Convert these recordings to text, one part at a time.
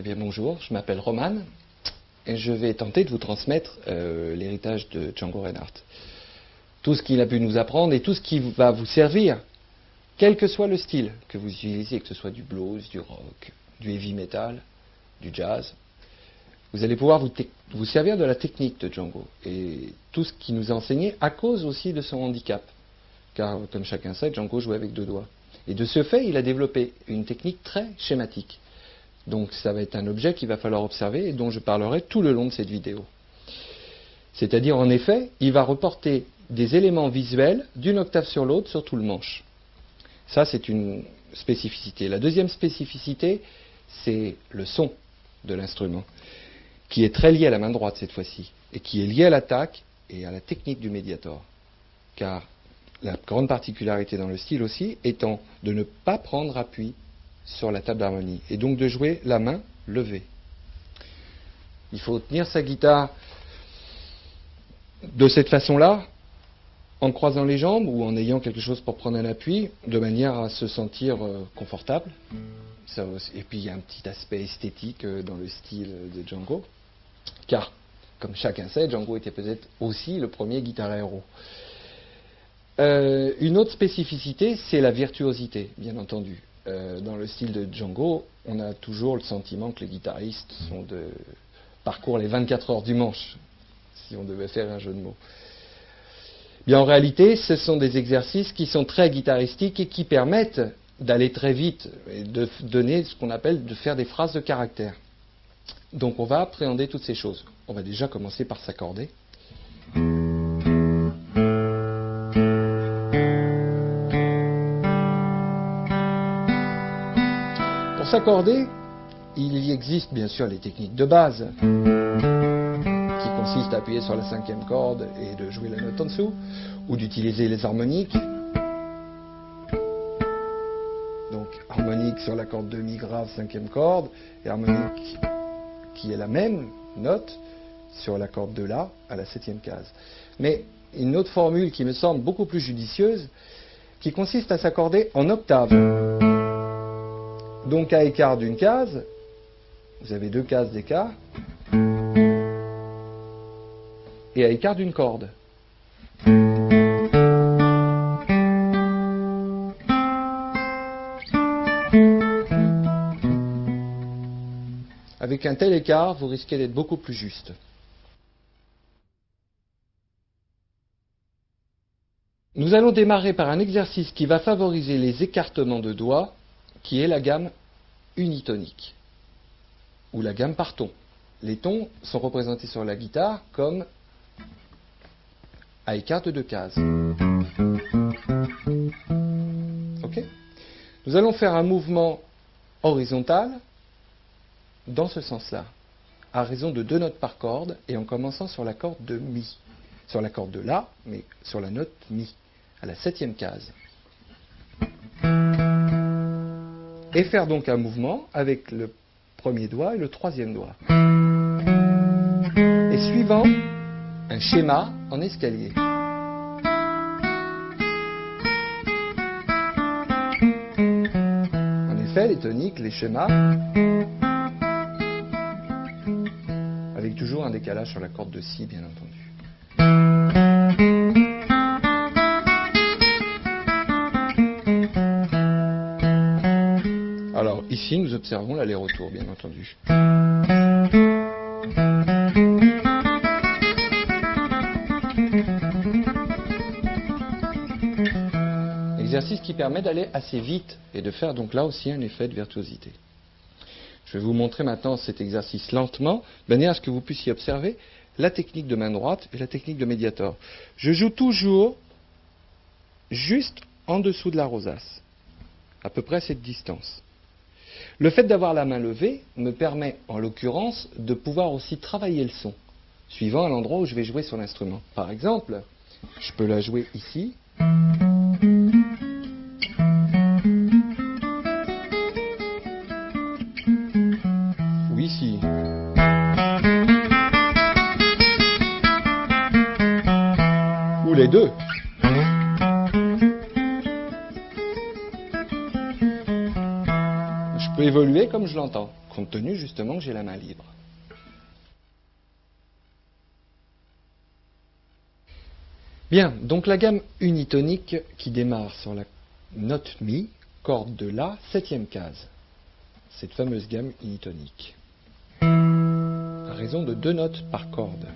bien bonjour, je m'appelle Roman et je vais tenter de vous transmettre l'héritage de Django Reinhardt. Tout ce qu'il a pu nous apprendre et tout ce qui va vous servir, quel que soit le style que vous utilisez, que ce soit du blues, du rock, du heavy metal, du jazz, vous allez pouvoir vous servir de la technique de Django et tout ce qu'il nous a enseigné à cause aussi de son handicap. Car, comme chacun sait, Django jouait avec 2 doigts. Et de ce fait, il a développé une technique très schématique. Donc ça va être un objet qu'il va falloir observer et dont je parlerai tout le long de cette vidéo. C'est-à-dire, en effet, il va reporter des éléments visuels d'une octave sur l'autre sur tout le manche. Ça, c'est une spécificité. La deuxième spécificité, c'est le son de l'instrument, qui est très lié à la main droite cette fois-ci, et qui est lié à l'attaque et à la technique du médiator. Car la grande particularité dans le style aussi étant de ne pas prendre appui sur la table d'harmonie, et donc de jouer la main levée. Il faut tenir sa guitare de cette façon-là, en croisant les jambes ou en ayant quelque chose pour prendre un appui, de manière à se sentir confortable. Et puis il y a un petit aspect esthétique dans le style de Django, car, comme chacun sait, Django était peut-être aussi le premier guitarero. Une autre spécificité, c'est la virtuosité, bien entendu. Dans le style de Django, on a toujours le sentiment que les guitaristes parcourent les 24 heures du manche, si on devait faire un jeu de mots. Bien, en réalité, ce sont des exercices qui sont très guitaristiques et qui permettent d'aller très vite et de donner ce qu'on appelle de faire des phrases de caractère. Donc on va appréhender toutes ces choses. On va déjà commencer par s'accorder. Pour s'accorder, il y existe bien sûr les techniques de base qui consistent à appuyer sur la 5e corde et de jouer la note en dessous, ou d'utiliser les harmoniques. Donc harmonique sur la corde de mi grave 5e corde, et harmonique qui est la même note sur la corde de la à la 7e case. Mais une autre formule qui me semble beaucoup plus judicieuse, qui consiste à s'accorder en octaves. Donc à écart d'une case, vous avez 2 cases d'écart, et à écart d'une corde. Avec un tel écart, vous risquez d'être beaucoup plus juste. Nous allons démarrer par un exercice qui va favoriser les écartements de doigts, qui est la gamme unitonique, ou la gamme par ton. Les tons sont représentés sur la guitare comme à écart de 2 cases. Ok ? Nous allons faire un mouvement horizontal dans ce sens-là, à raison de 2 notes par corde, et en commençant sur la corde de mi, sur la corde de la, mais sur la note mi, à la 7e case. Et faire donc un mouvement avec le 1er doigt et le 3e doigt. Et suivant un schéma en escalier. En effet, les toniques, les schémas, avec toujours un décalage sur la corde de si, bien entendu. Alors, ici, nous observons l'aller-retour, bien entendu. Exercice qui permet d'aller assez vite et de faire donc là aussi un effet de virtuosité. Je vais vous montrer maintenant cet exercice lentement, de manière à ce que vous puissiez observer la technique de main droite et la technique de médiator. Je joue toujours juste en dessous de la rosace, à peu près à cette distance. Le fait d'avoir la main levée me permet, en l'occurrence, de pouvoir aussi travailler le son, suivant à l'endroit où je vais jouer sur l'instrument. Par exemple, je peux la jouer ici. Ou ici. Ou les deux. Je peux évoluer comme je l'entends, compte tenu justement que j'ai la main libre. Bien, donc la gamme unitonique qui démarre sur la note Mi, corde de La, septième case. Cette fameuse gamme unitonique. À raison de 2 notes par corde.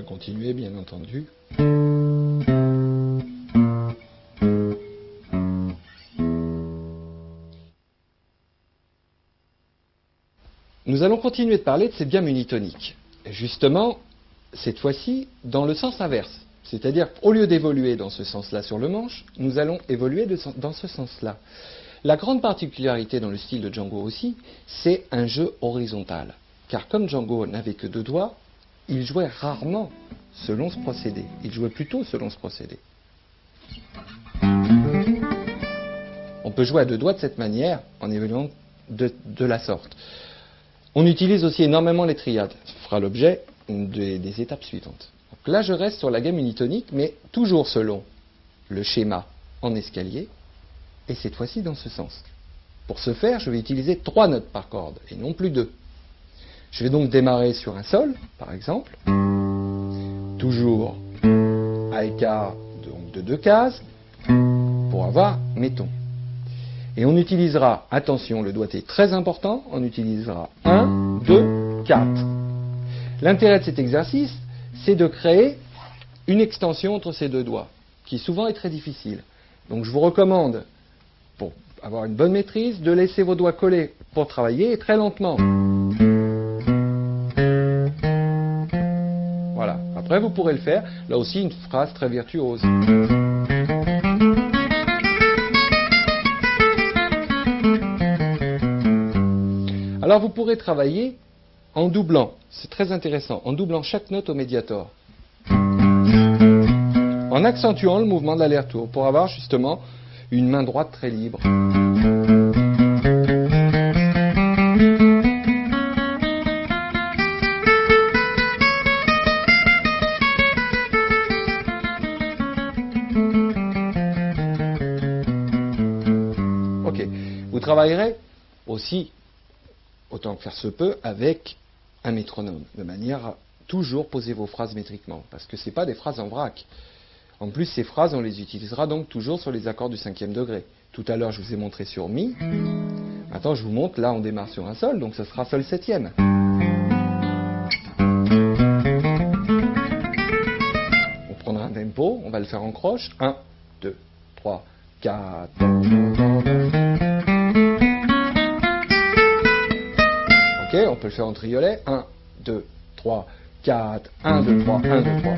Continuer, bien entendu. Nous allons continuer de parler de cette gamme unitonique. Justement, cette fois-ci, dans le sens inverse. C'est-à-dire qu'au lieu d'évoluer dans ce sens-là sur le manche, nous allons évoluer dans ce sens-là. La grande particularité dans le style de Django aussi, c'est un jeu horizontal. Car comme Django n'avait que 2 doigts, il jouait rarement selon ce procédé. Il jouait plutôt selon ce procédé. On peut jouer à 2 doigts de cette manière en évoluant de la sorte. On utilise aussi énormément les triades. Ce fera l'objet des étapes suivantes. Donc là, je reste sur la gamme unitonique, mais toujours selon le schéma en escalier, et cette fois-ci dans ce sens. Pour ce faire, je vais utiliser 3 notes par corde, et non plus 2. Je vais donc démarrer sur un sol, par exemple, toujours à écart de 2 cases, pour avoir mes tons. Et on utilisera, attention, le doigté très important, on utilisera 1, 2, 4. L'intérêt de cet exercice, c'est de créer une extension entre ces 2 doigts, qui souvent est très difficile. Donc je vous recommande, pour avoir une bonne maîtrise, de laisser vos doigts collés pour travailler, et très lentement. Voilà. Après, vous pourrez le faire. Là aussi, une phrase très virtuose. Alors, vous pourrez travailler en doublant. C'est très intéressant. En doublant chaque note au médiator. En accentuant le mouvement de l'aller-retour pour avoir justement une main droite très libre. Ok. Vous travaillerez aussi, autant que faire se peut, avec un métronome, de manière à toujours poser vos phrases métriquement, parce que ce n'est pas des phrases en vrac. En plus, ces phrases, on les utilisera donc toujours sur les accords du 5e degré. Tout à l'heure, je vous ai montré sur Mi. Maintenant, je vous montre, là, on démarre sur un sol, donc ce sera sol 7e. On prendra un tempo, on va le faire en croche. 1, 2, 3, 4. Ok, on peut le faire en triolet. 1, 2, 3, 4. 1, 2, 3, 1, 2, 3.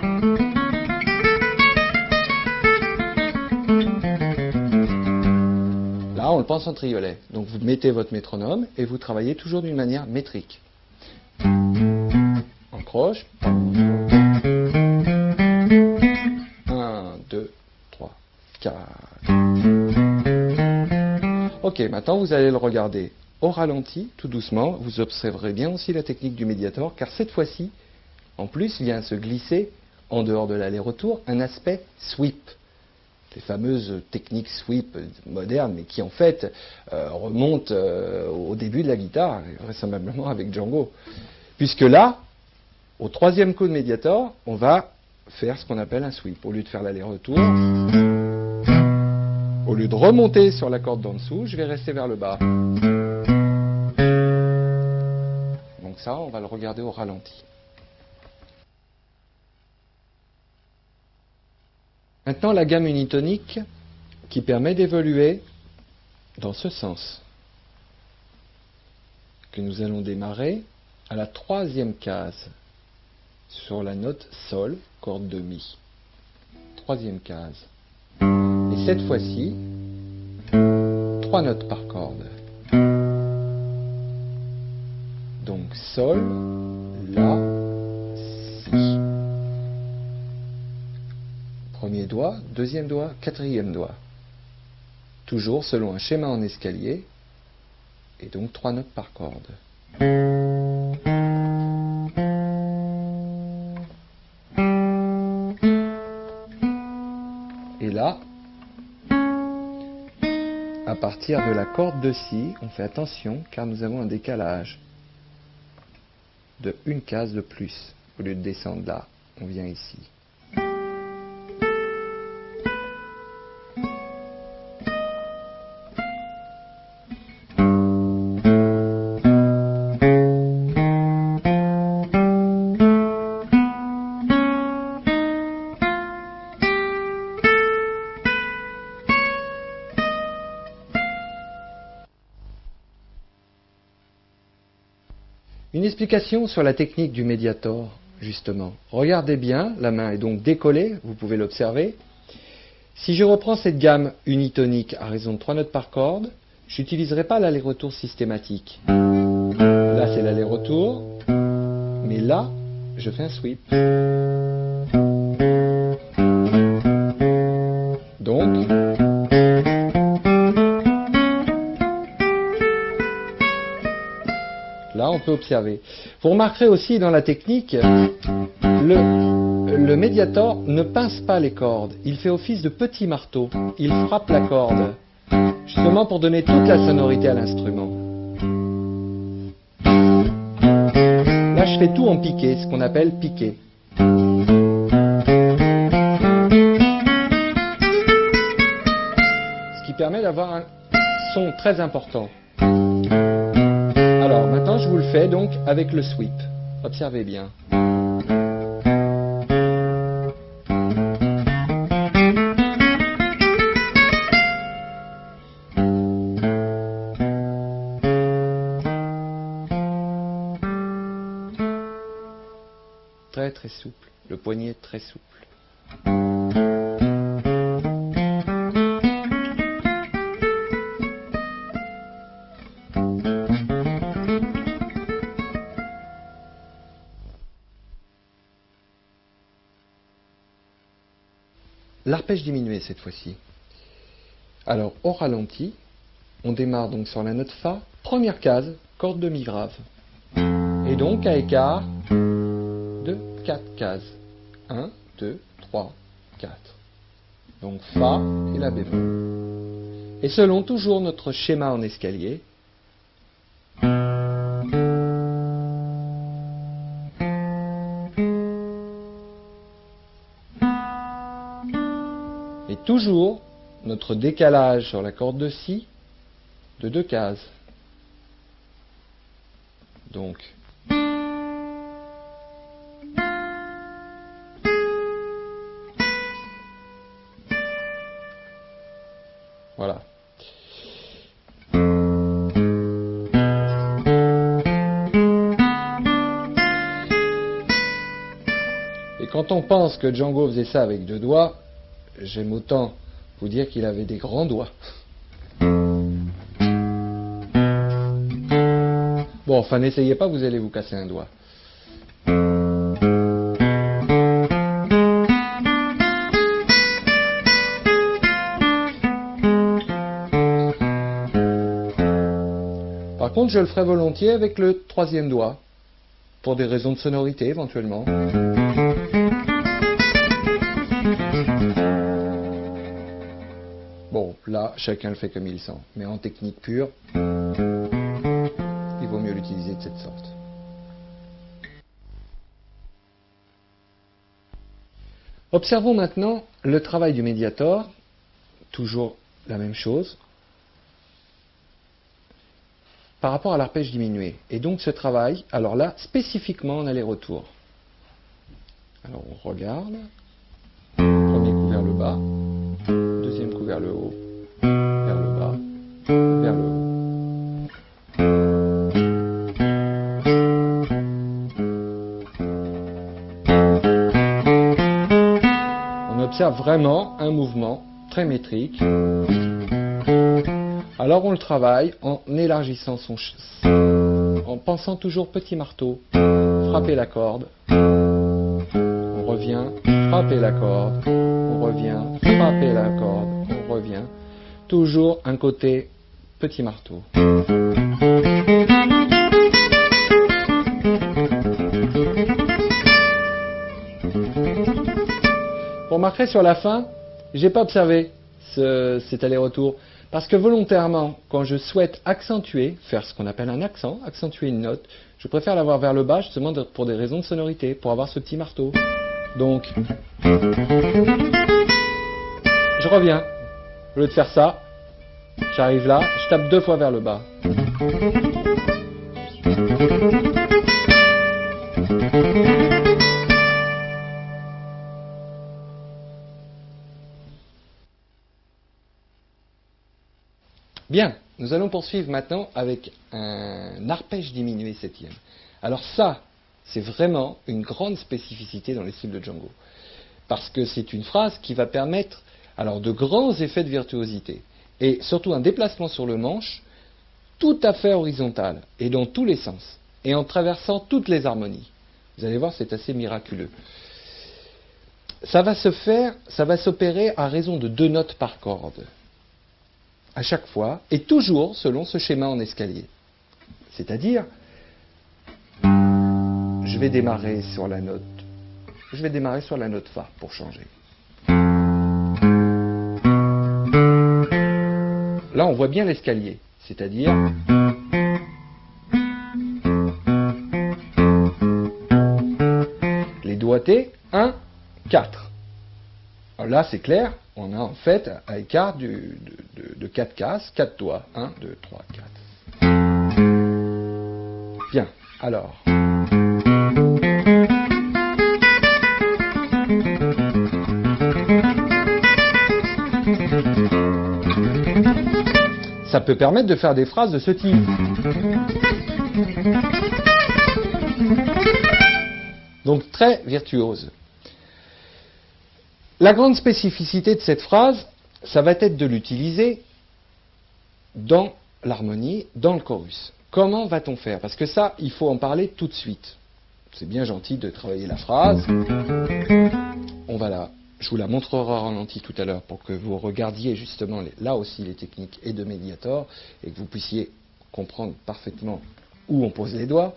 Là, on le pense en triolet. Donc vous mettez votre métronome et vous travaillez toujours d'une manière métrique. En croche. 1, 2, 3, 4. Ok, maintenant vous allez le regarder au ralenti, tout doucement. Vous observerez bien aussi la technique du médiator, car cette fois-ci, en plus, vient se glisser, en dehors de l'aller-retour, un aspect sweep. Les fameuses techniques sweep modernes, mais qui en fait remontent au début de la guitare, vraisemblablement avec Django. Puisque là, au 3e coup de médiator, on va faire ce qu'on appelle un sweep. Au lieu de faire l'aller-retour, au lieu de remonter sur la corde d'en dessous, je vais rester vers le bas. Donc ça, on va le regarder au ralenti. Maintenant, la gamme unitonique qui permet d'évoluer dans ce sens, que nous allons démarrer à la 3e case, sur la note Sol, corde de Mi. 3e case. Et cette fois-ci, 3 notes par corde. Donc Sol, La, Si. Premier doigt, deuxième doigt, quatrième doigt. Toujours selon un schéma en escalier, et donc 3 notes par corde. Et là, à partir de la corde de Si, on fait attention car nous avons un décalage de une case de plus. Au lieu de descendre là, on vient ici. Une explication sur la technique du médiator, justement. Regardez bien, la main est donc décollée, vous pouvez l'observer. Si je reprends cette gamme unitonique à raison de 3 notes par corde, je n'utiliserai pas l'aller-retour systématique. Là, c'est l'aller-retour, mais là, je fais un sweep. Donc, là, on peut observer. Vous remarquerez aussi dans la technique, le médiator ne pince pas les cordes. Il fait office de petit marteau. Il frappe la corde, justement pour donner toute la sonorité à l'instrument. Là, je fais tout en piqué, ce qu'on appelle piqué. Ce qui permet d'avoir un son très important. Alors, maintenant, je vous le fais donc avec le sweep. Observez bien. Très très souple. Le poignet est très souple. L'arpège diminué cette fois-ci. Alors au ralenti, on démarre donc sur la note Fa, première case, corde de Mi grave. Et donc à écart de 4 cases. 1, 2, 3, 4. Donc Fa et la bémol. Et selon toujours notre schéma en escalier, et toujours notre décalage sur la corde de Si de 2 cases. Donc, voilà. Et quand on pense que Django faisait ça avec 2 doigts, j'aime autant vous dire qu'il avait des grands doigts. Bon, enfin, n'essayez pas, vous allez vous casser un doigt. Par contre, je le ferai volontiers avec le 3e doigt, pour des raisons de sonorité éventuellement. Bon, là, chacun le fait comme il sent. Mais en technique pure, il vaut mieux l'utiliser de cette sorte. Observons maintenant le travail du médiator. Toujours la même chose. Par rapport à l'arpège diminué. Et donc ce travail, alors là, spécifiquement en aller-retour. Alors on regarde. Premier coup vers le bas. Deuxième coup vers le haut, vers le bas, vers le haut. On observe vraiment un mouvement très métrique. Alors on le travaille en élargissant en pensant toujours petit marteau, frapper la corde, on revient, frapper la corde, on revient, frapper la corde, on revient, toujours un côté petit marteau. Vous remarquerez sur la fin, j'ai pas observé cet aller-retour. Parce que volontairement, quand je souhaite accentuer, faire ce qu'on appelle un accent, accentuer une note, je préfère l'avoir vers le bas justement pour des raisons de sonorité, pour avoir ce petit marteau. Donc, je reviens. Au lieu de faire ça, j'arrive là, je tape 2 fois vers le bas. Bien, nous allons poursuivre maintenant avec un arpège diminué septième. Alors ça, c'est vraiment une grande spécificité dans les styles de Django. Parce que c'est une phrase qui va permettre alors de grands effets de virtuosité. Et surtout un déplacement sur le manche tout à fait horizontal et dans tous les sens. Et en traversant toutes les harmonies. Vous allez voir, c'est assez miraculeux. Ça va s'opérer à raison de 2 notes par corde. À chaque fois, et toujours selon ce schéma en escalier. C'est-à-dire, je vais démarrer sur la note Fa pour changer. Là, on voit bien l'escalier, c'est-à-dire les doigtés 1, 4. Alors là, c'est clair. On a en fait un écart de 4 cases, 4 doigts. 1, 2, 3, 4. Bien, alors. Ça peut permettre de faire des phrases de ce type. Donc très virtuose. La grande spécificité de cette phrase, ça va être de l'utiliser dans l'harmonie, dans le chorus. Comment va-t-on faire? Parce que ça, il faut en parler tout de suite. C'est bien gentil de travailler la phrase. Je vous la montrerai en ralenti tout à l'heure pour que vous regardiez justement là aussi les techniques et de Mediator et que vous puissiez comprendre parfaitement où on pose les doigts.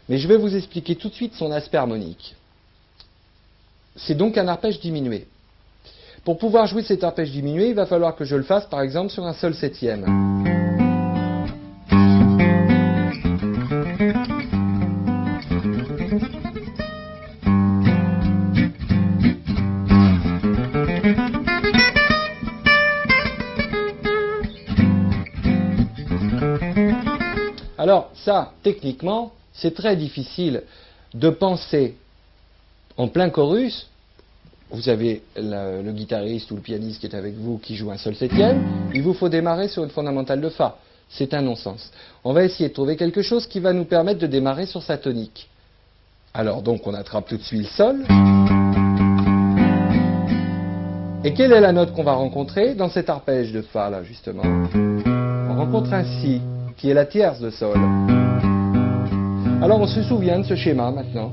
Mais je vais vous expliquer tout de suite son aspect harmonique. C'est donc un arpège diminué. Pour pouvoir jouer cet arpège diminué, il va falloir que je le fasse par exemple sur un sol septième. Alors ça, techniquement, c'est très difficile de penser en plein chorus. Vous avez le guitariste ou le pianiste qui est avec vous qui joue un sol septième, il vous faut démarrer sur une fondamentale de Fa. C'est un non-sens. On va essayer de trouver quelque chose qui va nous permettre de démarrer sur sa tonique. Alors donc on attrape tout de suite le sol. Et quelle est la note qu'on va rencontrer dans cet arpège de Fa là justement? On rencontre un Si, qui est la tierce de Sol. Alors on se souvient de ce schéma maintenant,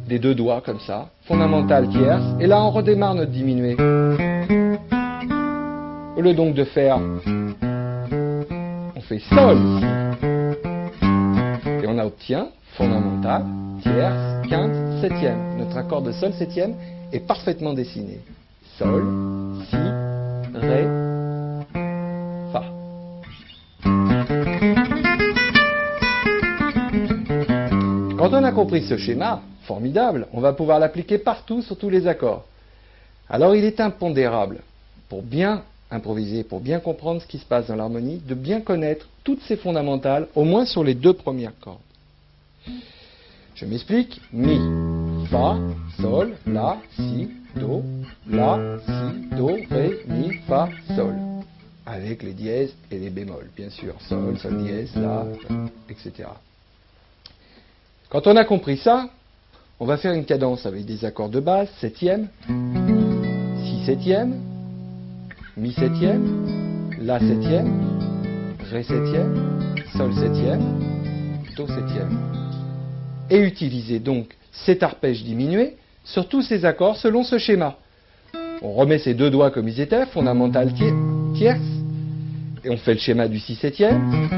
des 2 doigts comme ça, fondamentale, tierce, et là on redémarre notre diminué. Au lieu donc de faire, on fait Sol ici. Et on obtient fondamentale, tierce, quinte, septième. Notre accord de Sol septième est parfaitement dessiné. Sol, Si, Ré, Fa. Quand on a compris ce schéma, formidable, on va pouvoir l'appliquer partout sur tous les accords. Alors il est impondérable, pour bien improviser, pour bien comprendre ce qui se passe dans l'harmonie, de bien connaître toutes ces fondamentales, au moins sur les 2 premières cordes. Je m'explique. Mi, Fa, Sol, La, Si, Do, La, Si, Do, Ré, Mi, Fa, Sol. Avec les dièses et les bémols, bien sûr. Sol, Sol dièse, La, etc. Quand on a compris ça, on va faire une cadence avec des accords de base, septième, si septième, mi septième, la septième, Ré septième, Sol septième, Do septième. Et utiliser donc cet arpège diminué sur tous ces accords selon ce schéma. On remet ces deux doigts comme ils étaient, fondamentale tierce, et on fait le schéma du si septième.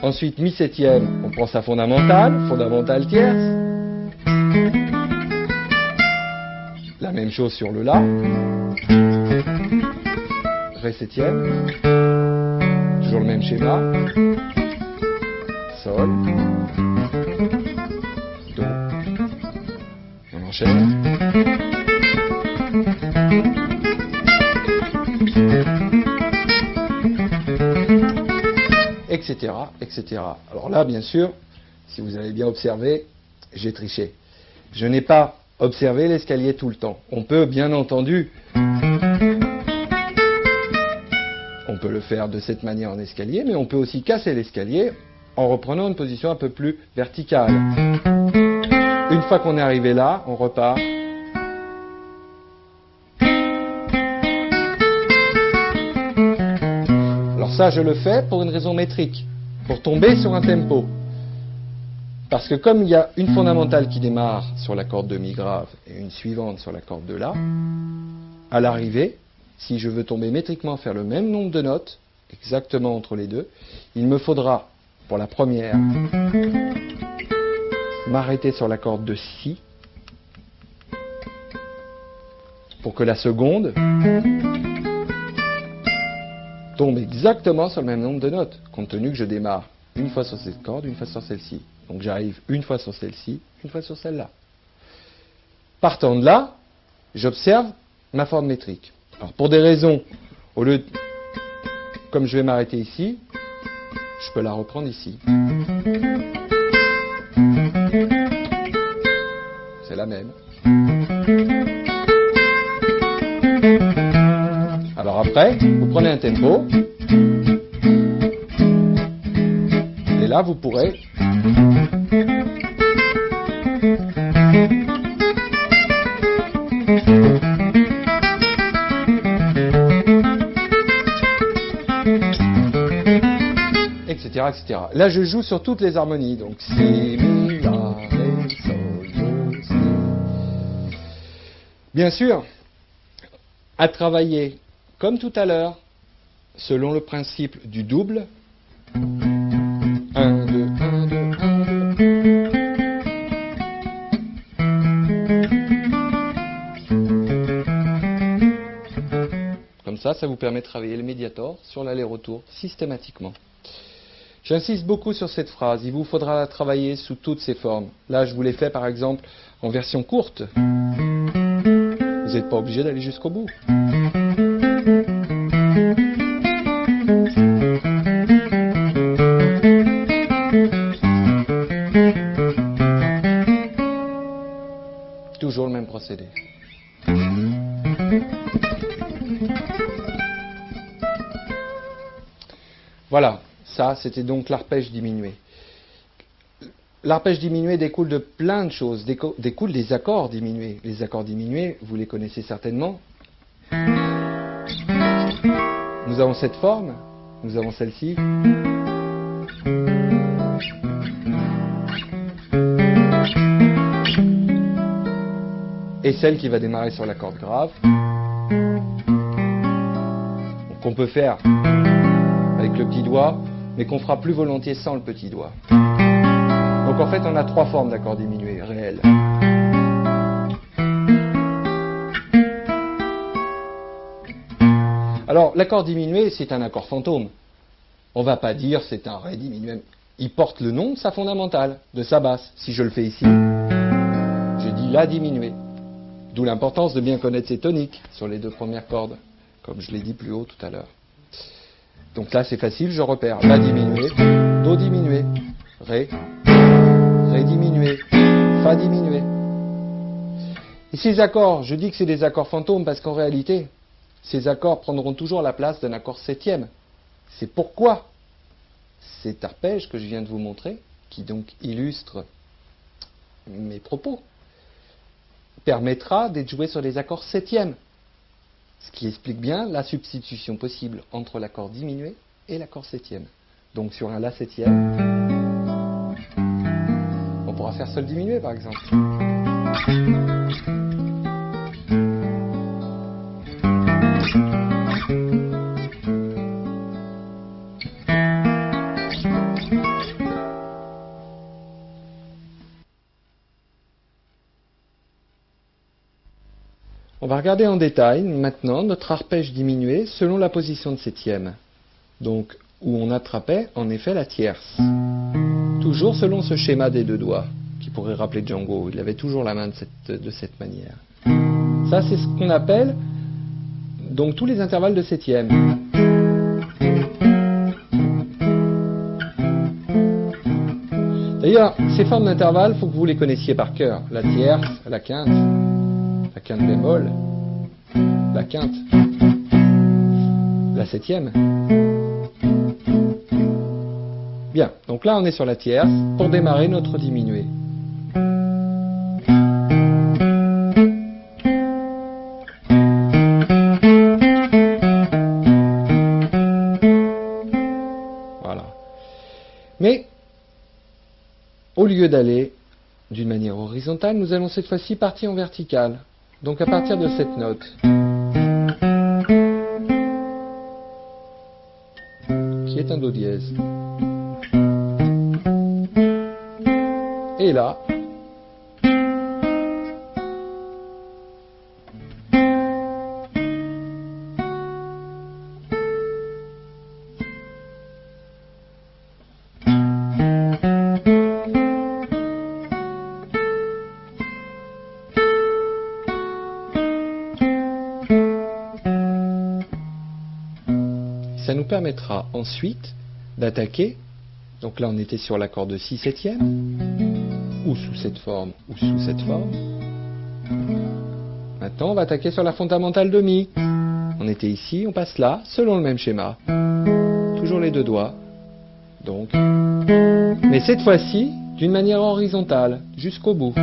Ensuite, mi septième, on prend sa fondamentale tierce. La même chose sur le La. Ré septième. Toujours le même schéma. Sol. Do. On enchaîne. Etc., etc. Alors là, bien sûr, si vous avez bien observé, j'ai triché. Je n'ai pas observé l'escalier tout le temps. On peut, bien entendu, on peut le faire de cette manière en escalier, mais on peut aussi casser l'escalier en reprenant une position un peu plus verticale. Une fois qu'on est arrivé là, on repart. Alors ça, je le fais pour une raison métrique, pour tomber sur un tempo. Parce que comme il y a une fondamentale qui démarre sur la corde de Mi grave et une suivante sur la corde de La, à l'arrivée, si je veux tomber métriquement, faire le même nombre de notes, exactement entre les deux, il me faudra, pour la première, m'arrêter sur la corde de Si, pour que la seconde tombe exactement sur le même nombre de notes, compte tenu que je démarre une fois sur cette corde, une fois sur celle-ci. Donc j'arrive une fois sur celle-ci, une fois sur celle-là. Partant de là, j'observe ma forme métrique. Alors pour des raisons, au lieu de, comme je vais m'arrêter ici, je peux la reprendre ici. C'est la même. Alors après, vous prenez un tempo. Et là, vous pourrez etc., etc. Là, je joue sur toutes les harmonies. Donc, Si, Mi, La, Ré, Sol, Do, Si. Bien sûr, à travailler comme tout à l'heure, selon le principe du double. 1, 2, 1, 2, 1, 2. Comme ça vous permet de travailler le médiator sur l'aller-retour systématiquement. J'insiste beaucoup sur cette phrase. Il vous faudra la travailler sous toutes ses formes. Là, je vous l'ai fait par exemple en version courte. Vous n'êtes pas obligé d'aller jusqu'au bout. Toujours le même procédé. Voilà, ça c'était donc l'arpège diminué. L'arpège diminué découle de plein de choses, découle des accords diminués. Les accords diminués, vous les connaissez certainement. Nous avons cette forme, nous avons celle-ci. Et celle qui va démarrer sur la corde grave. Donc on peut faire avec le petit doigt, mais qu'on fera plus volontiers sans le petit doigt. Donc en fait, on a trois formes d'accords diminués réels. Alors, l'accord diminué, c'est un accord fantôme. On ne va pas dire c'est un Ré diminué. Il porte le nom de sa fondamentale, de sa basse. Si je le fais ici, je dis La diminué. D'où l'importance de bien connaître ses toniques sur les deux premières cordes, comme je l'ai dit plus haut tout à l'heure. Donc là, c'est facile, je repère La diminué, Do diminué, Ré, Ré diminué, Fa diminué. Et ces accords, je dis que c'est des accords fantômes parce qu'en réalité, ces accords prendront toujours la place d'un accord septième. C'est pourquoi cet arpège que je viens de vous montrer, qui donc illustre mes propos, permettra d'être joué sur les accords septièmes. Ce qui explique bien la substitution possible entre l'accord diminué et l'accord septième. Donc sur un La septième, on pourra faire Sol diminué par exemple. On va regarder en détail maintenant notre arpège diminué selon la position de septième. Donc, où on attrapait en effet la tierce. Toujours selon ce schéma des deux doigts, qui pourrait rappeler Django. Il avait toujours la main de cette manière. Ça, c'est ce qu'on appelle donc tous les intervalles de septième. D'ailleurs, ces formes d'intervalles, il faut que vous les connaissiez par cœur. La tierce, la quinte bémol, la quinte, la septième. Bien, donc là on est sur la tierce pour démarrer notre diminué. Voilà. Mais, au lieu d'aller d'une manière horizontale, nous allons cette fois-ci partir en verticale. Donc à partir de cette note, qui est un Do dièse. Et là, ça nous permettra ensuite d'attaquer, donc là on était sur l'accord de Si septième, ou sous cette forme, ou sous cette forme. Maintenant on va attaquer sur la fondamentale de Mi. On était ici, on passe là, selon le même schéma. Toujours les deux doigts. Donc, mais cette fois-ci, d'une manière horizontale, jusqu'au bout.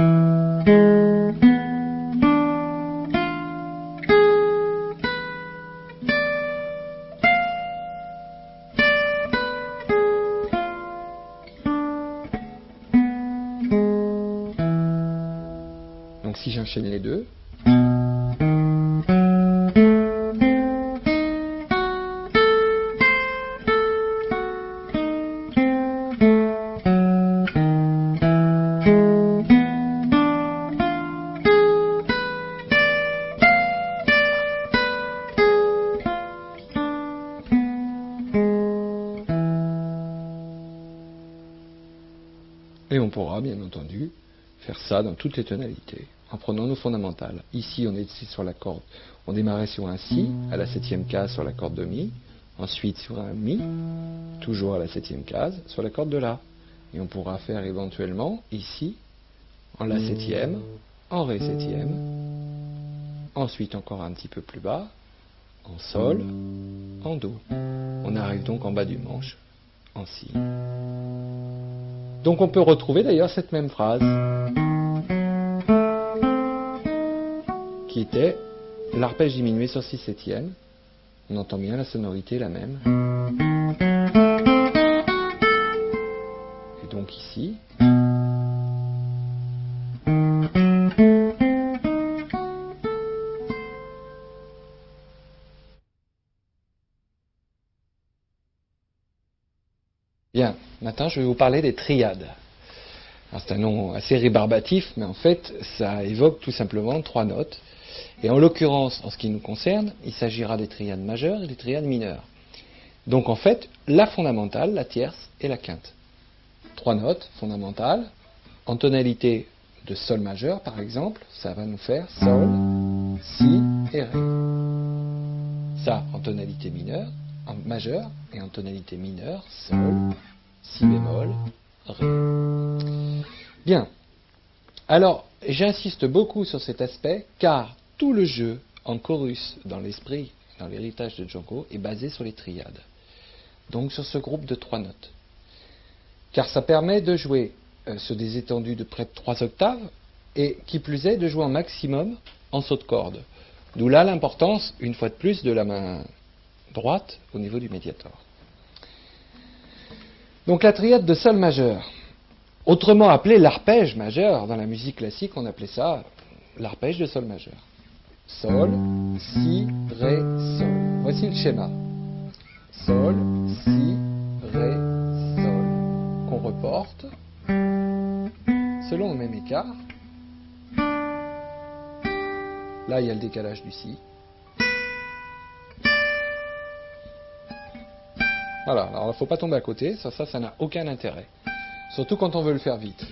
Donc si j'enchaîne les deux, et on pourra bien entendu faire ça dans toutes les tonalités, en prenant nos fondamentales. Ici, on était sur la corde, on démarrait sur un Si, à la septième case sur la corde de Mi, ensuite sur un Mi, toujours à la septième case, sur la corde de La. Et on pourra faire éventuellement, ici, en La septième, en Ré septième, ensuite encore un petit peu plus bas, en Sol, en Do. On arrive donc en bas du manche, en Si. Donc on peut retrouver d'ailleurs cette même phrase, qui était l'arpège diminué sur Si septième. On entend bien la sonorité la même. Et donc ici, bien, maintenant je vais vous parler des triades. C'est un nom assez rébarbatif, mais en fait ça évoque tout simplement trois notes. Et en l'occurrence, en ce qui nous concerne, il s'agira des triades majeures et des triades mineures. Donc en fait, la fondamentale, la tierce et la quinte. Trois notes fondamentales, en tonalité de Sol majeur par exemple, ça va nous faire Sol, Si et Ré. Ça en tonalité mineure, en majeure, et en tonalité mineure, Sol, Si bémol, Ré. Bien. Alors, j'insiste beaucoup sur cet aspect, car tout le jeu en chorus dans l'esprit, dans l'héritage de Django, est basé sur les triades. Donc sur ce groupe de trois notes. Car ça permet de jouer sur des étendues de près de 3 octaves, et qui plus est, de jouer en maximum en saut de corde. D'où là l'importance, une fois de plus, de la main droite au niveau du médiator. Donc la triade de sol majeur, autrement appelée l'arpège majeur, dans la musique classique on appelait ça l'arpège de sol majeur. Sol, si, ré, sol. Voici le schéma. Sol, si, ré, sol. Qu'on reporte selon le même écart. Là, il y a le décalage du si. Voilà, alors il ne faut pas tomber à côté, ça n'a aucun intérêt. Surtout quand on veut le faire vite.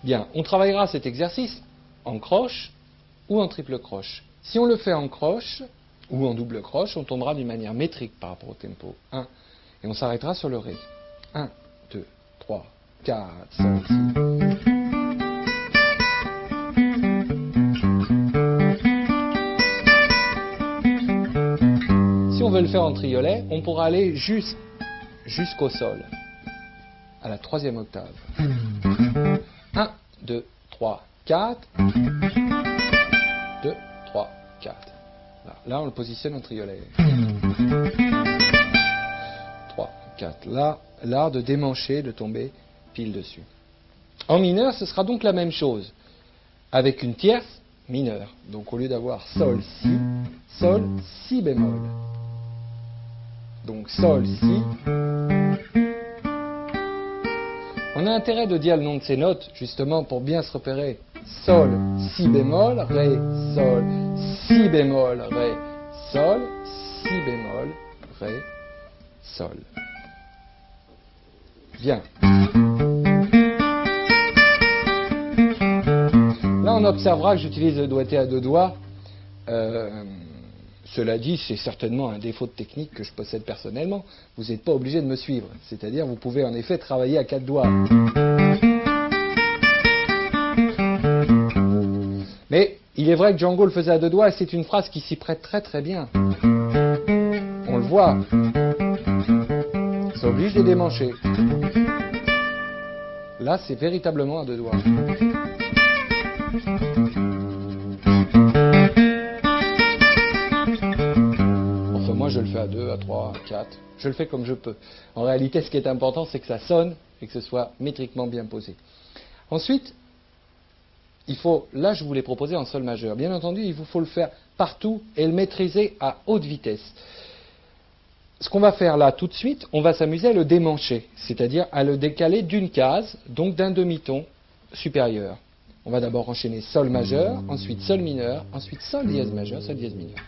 Bien, on travaillera cet exercice en croche ou en triple croche. Si on le fait en croche ou en double croche, on tombera d'une manière métrique par rapport au tempo. 1. Et on s'arrêtera sur le ré. 1, 2, 3, 4, 5, 6. Si on veut le faire en triolet, on pourra aller jusqu'au sol, à la troisième octave. 1, 2, 3, 4. 2, 3, 4. Là, on le positionne en triolet. 3, 4. Là, l'art de démancher, de tomber pile dessus. En mineur, ce sera donc la même chose, avec une tierce mineure. Donc au lieu d'avoir sol, si bémol. Donc sol, si. On a intérêt de dire le nom de ces notes, justement, pour bien se repérer. Sol, si bémol, ré, sol, si bémol, ré, sol, si bémol, ré, sol. Bien. Là, on observera que j'utilise le doigté à deux doigts. Cela dit, c'est certainement un défaut de technique que je possède personnellement. Vous n'êtes pas obligé de me suivre. C'est-à-dire, vous pouvez en effet travailler à quatre doigts. Mais il est vrai que Django le faisait à deux doigts et c'est une phrase qui s'y prête très très bien. On le voit. Ça oblige de démancher. Là, c'est véritablement à deux doigts. Enfin, moi, je le fais à 2, à 3, à 4. Je le fais comme je peux. En réalité, ce qui est important, c'est que ça sonne et que ce soit métriquement bien posé. Ensuite, là je vous l'ai proposé en sol majeur. Bien entendu, il vous faut le faire partout et le maîtriser à haute vitesse. Ce qu'on va faire là tout de suite, on va s'amuser à le démancher, c'est-à-dire à le décaler d'une case, donc d'un demi-ton supérieur. On va d'abord enchaîner sol majeur, ensuite sol mineur, ensuite sol dièse majeur, sol dièse mineur.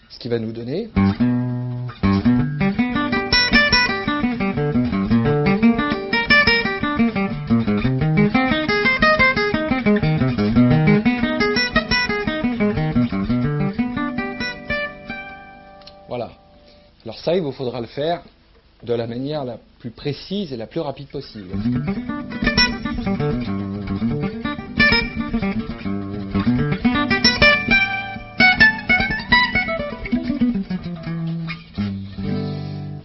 Ce qui va nous donner... Voilà. Alors ça, il vous faudra le faire de la manière la plus précise et la plus rapide possible.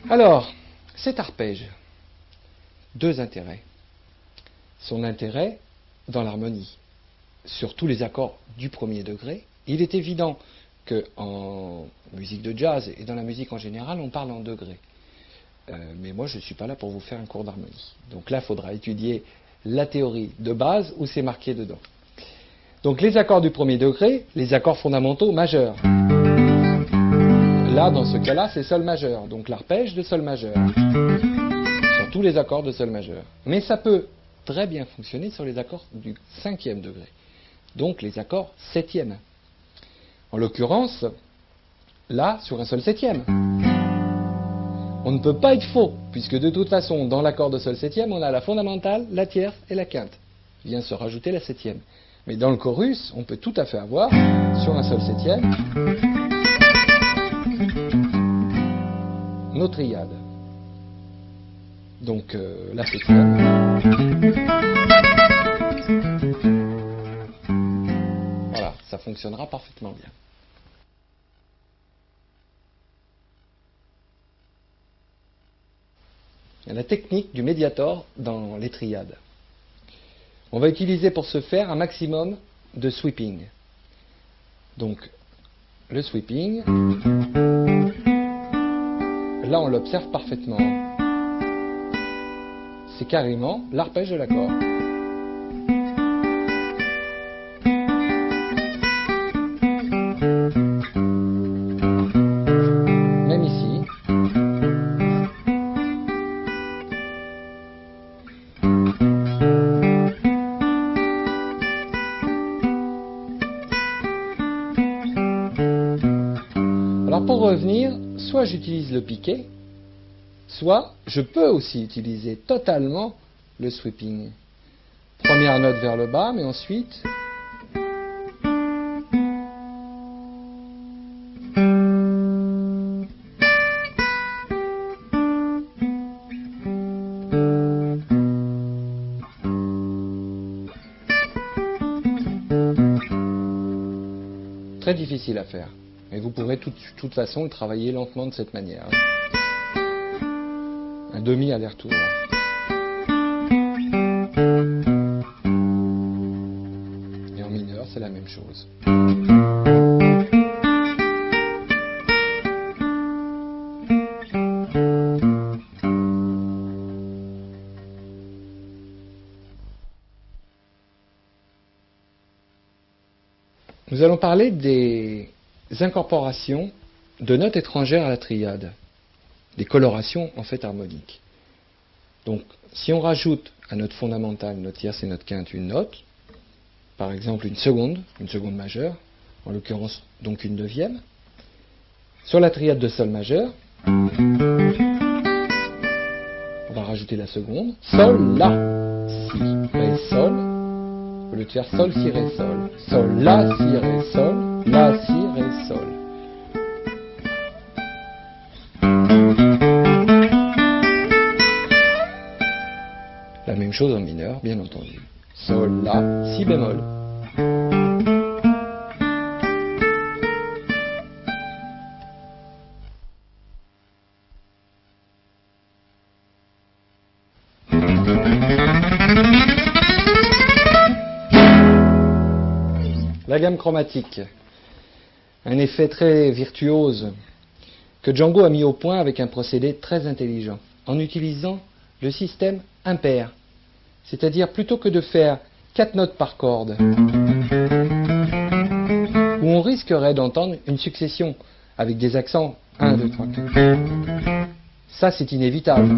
Alors, cet arpège, deux intérêts. Son intérêt dans l'harmonie, sur tous les accords du premier degré. Il est évident qu'en musique de jazz et dans la musique en général, on parle en degrés. Mais moi, je ne suis pas là pour vous faire un cours d'harmonie. Donc là, il faudra étudier la théorie de base où c'est marqué dedans. Donc les accords du premier degré, les accords fondamentaux majeurs. Là, dans ce cas-là, c'est sol majeur, donc l'arpège de sol majeur. Sur tous les accords de sol majeur. Mais ça peut très bien fonctionner sur les accords du cinquième degré. Donc les accords septième. En l'occurrence, là, sur un sol septième. On ne peut pas être faux, puisque de toute façon, dans l'accord de sol septième, on a la fondamentale, la tierce et la quinte. Vient se rajouter la septième. Mais dans le chorus, on peut tout à fait avoir, sur un sol septième, nos triades. Donc la septième. Voilà, ça fonctionnera parfaitement bien. La technique du médiator dans les triades. On va utiliser pour ce faire un maximum de sweeping. Donc, le sweeping, là on l'observe parfaitement. C'est carrément l'arpège de l'accord. Même ici. Alors pour revenir, soit j'utilise le piquet, soit je peux aussi utiliser totalement le sweeping. Première note vers le bas, mais ensuite très difficile à faire. Et vous pourrez de toute façon le travailler lentement de cette manière. Un demi aller-retour. Et en mineur, c'est la même chose. Nous allons parler des incorporations de notes étrangères à la triade, des colorations en fait harmoniques. Donc, si on rajoute à note fondamentale, note tierce et note quinte une note, par exemple une seconde majeure, en l'occurrence donc une neuvième, sur la triade de sol majeur, on va rajouter la seconde, sol, la, si, ré, sol, au lieu de faire sol, si, ré, sol, sol, la, si, ré, sol, la, si, ré, sol. La même chose en mineur, bien entendu. Sol, la, si bémol. La gamme chromatique. Un effet très virtuose que Django a mis au point avec un procédé très intelligent, en utilisant le système impair. C'est-à-dire, plutôt que de faire 4 notes par corde, où on risquerait d'entendre une succession avec des accents 1, 2, 3, 4. Ça, c'est inévitable.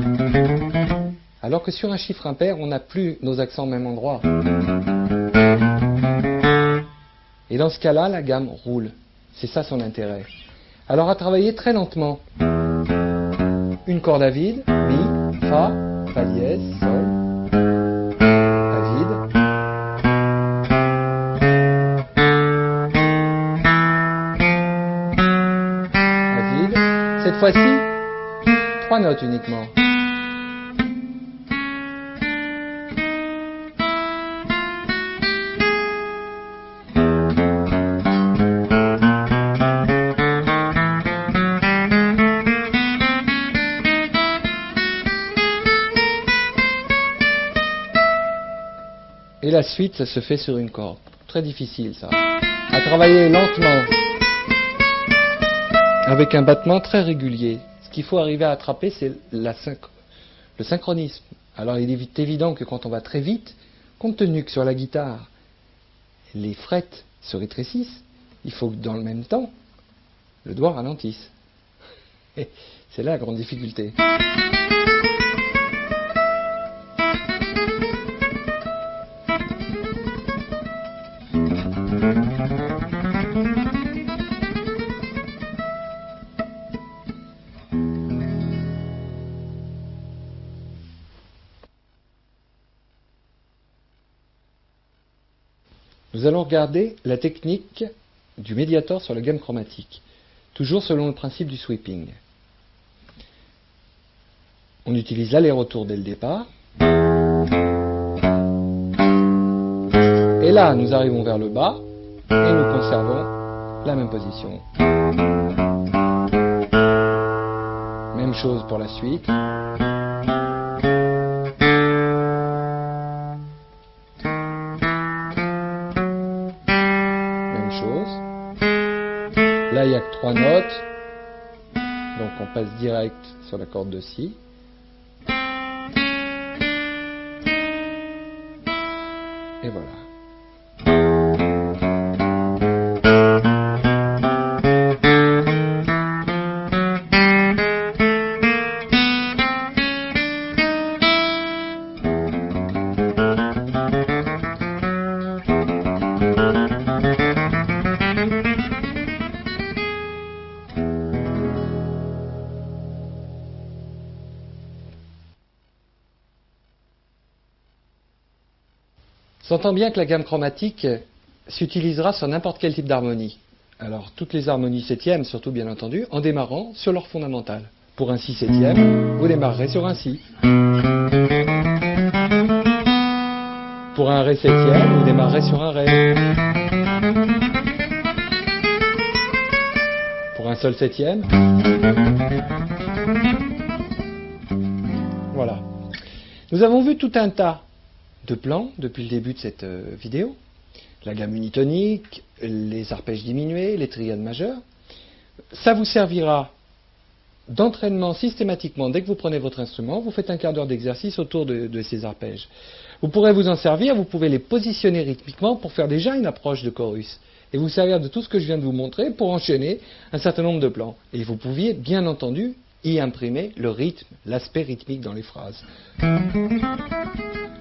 Alors que sur un chiffre impair, on n'a plus nos accents au même endroit. Et dans ce cas-là, la gamme roule. C'est ça son intérêt. Alors à travailler très lentement. Une corde à vide, mi, fa, fa dièse, sol, à vide. À vide. Cette fois-ci, 3 notes uniquement. Et la suite, ça se fait sur une corde. Très difficile, ça. À travailler lentement, avec un battement très régulier. Ce qu'il faut arriver à attraper, c'est le synchronisme. Alors, il est évident que quand on va très vite, compte tenu que sur la guitare, les frettes se rétrécissent, il faut que dans le même temps, le doigt ralentisse. Et c'est là la grande difficulté. Nous allons regarder la technique du médiator sur la gamme chromatique, toujours selon le principe du sweeping. On utilise l'aller-retour dès le départ. Et là, nous arrivons vers le bas et nous conservons la même position. Même chose pour la suite. même chose. Là, il n'y a que 3 notes. Donc on passe direct sur la corde de Si. Et voilà. S'entend bien que la gamme chromatique s'utilisera sur n'importe quel type d'harmonie. Alors, toutes les harmonies septièmes, surtout bien entendu, en démarrant sur leur fondamentale. Pour un Si septième, vous démarrerez sur un Si. Pour un Ré septième, vous démarrerez sur un Ré. Pour un Sol septième. Voilà. Nous avons vu tout un tas de plans depuis le début de cette vidéo. La gamme unitonique, les arpèges diminués, les triades majeures. Ça vous servira d'entraînement systématiquement. Dès que vous prenez votre instrument, vous faites un quart d'heure d'exercice autour de ces arpèges. Vous pourrez vous en servir, vous pouvez les positionner rythmiquement pour faire déjà une approche de chorus. Et vous servir de tout ce que je viens de vous montrer pour enchaîner un certain nombre de plans. Et vous pouviez, bien entendu, y imprimer le rythme, l'aspect rythmique dans les phrases.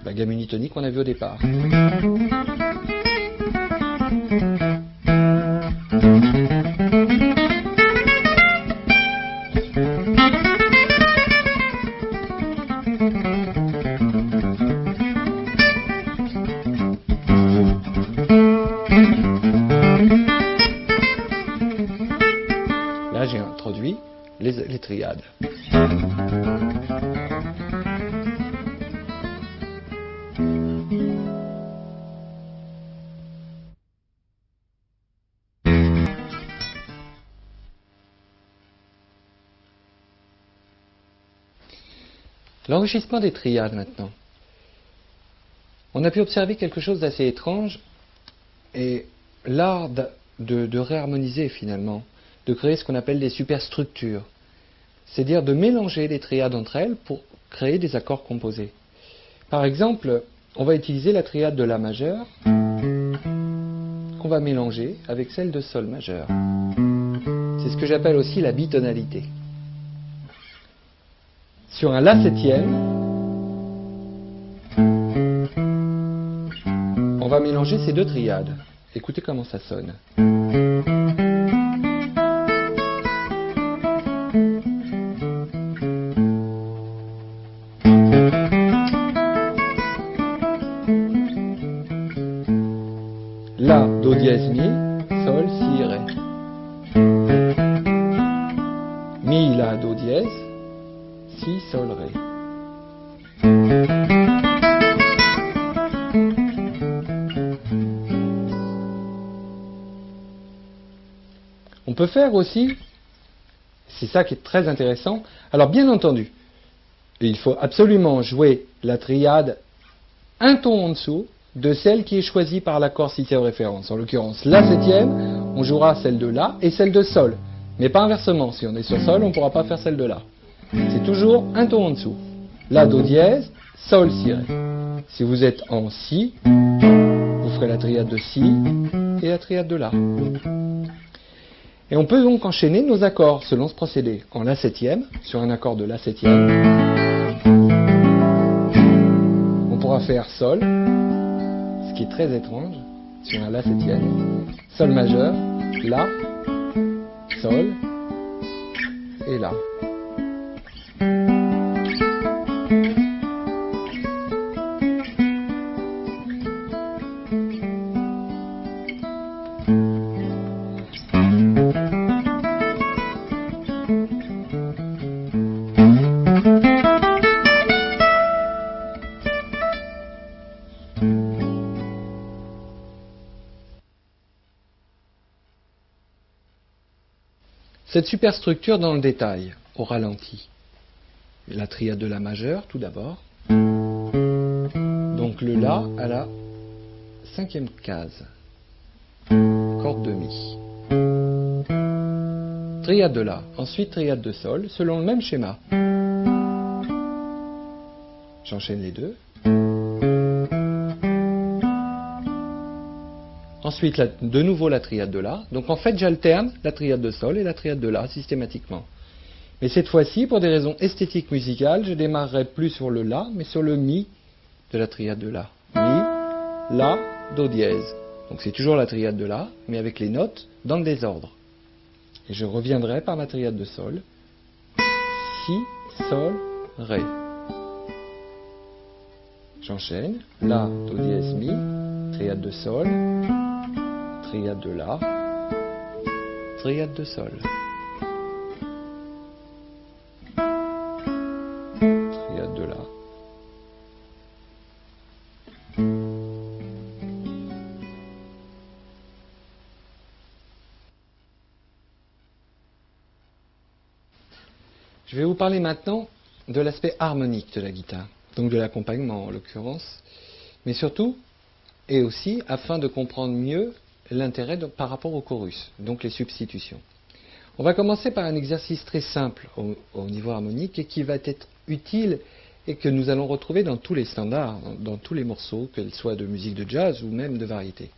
La gamme unitonique qu'on a vue au départ. Là, j'ai introduit les triades. L'enrichissement des triades maintenant. On a pu observer quelque chose d'assez étrange et l'art de réharmoniser finalement, de créer ce qu'on appelle des superstructures. C'est-à-dire de mélanger les triades entre elles pour créer des accords composés. Par exemple, on va utiliser la triade de La majeur qu'on va mélanger avec celle de Sol majeur. C'est ce que j'appelle aussi la bitonalité. Sur un La septième, on va mélanger ces deux triades. Écoutez comment ça sonne. La, Do dièse, Mi, Sol, Si, Ré. Mi, La, Do dièse, Si, Sol, Ré. On peut faire aussi, c'est ça qui est très intéressant, alors bien entendu, il faut absolument jouer la triade un ton en dessous de celle qui est choisie par l'accord cité en référence. En l'occurrence, La septième, on jouera celle de La et celle de Sol, mais pas inversement. Si on est sur Sol, on ne pourra pas faire celle de La. C'est toujours un ton en dessous. La, Do dièse, Sol, Si, Ré. Si vous êtes en Si, vous ferez la triade de Si et la triade de La. Et on peut donc enchaîner nos accords selon ce procédé. En La septième, sur un accord de La septième, on pourra faire Sol, ce qui est très étrange, sur un La septième, Sol majeur, La, Sol et La. Cette superstructure dans le détail, au ralenti. La triade de La majeure, tout d'abord. Donc le La à la cinquième case. Corde triade de La, ensuite triade de Sol, selon le même schéma. J'enchaîne les deux. Ensuite, de nouveau la triade de La. Donc en fait, j'alterne la triade de Sol et la triade de La systématiquement. Mais cette fois-ci, pour des raisons esthétiques musicales, je démarrerai plus sur le La, mais sur le Mi de la triade de La. Mi, La, Do dièse. Donc c'est toujours la triade de La, mais avec les notes dans le désordre. Et je reviendrai par la triade de Sol. Si, Sol, Ré. J'enchaîne. La, Do dièse, Mi, triade de Sol, triade de La, triade de Sol. Triade de La. Je vais vous parler maintenant de l'aspect harmonique de la guitare, donc de l'accompagnement en l'occurrence, mais surtout, et aussi afin de comprendre mieux l'intérêt par rapport au chorus, donc les substitutions. On va commencer par un exercice très simple au niveau harmonique et qui va être utile et que nous allons retrouver dans tous les standards, dans tous les morceaux, qu'ils soient de musique de jazz ou même de variété.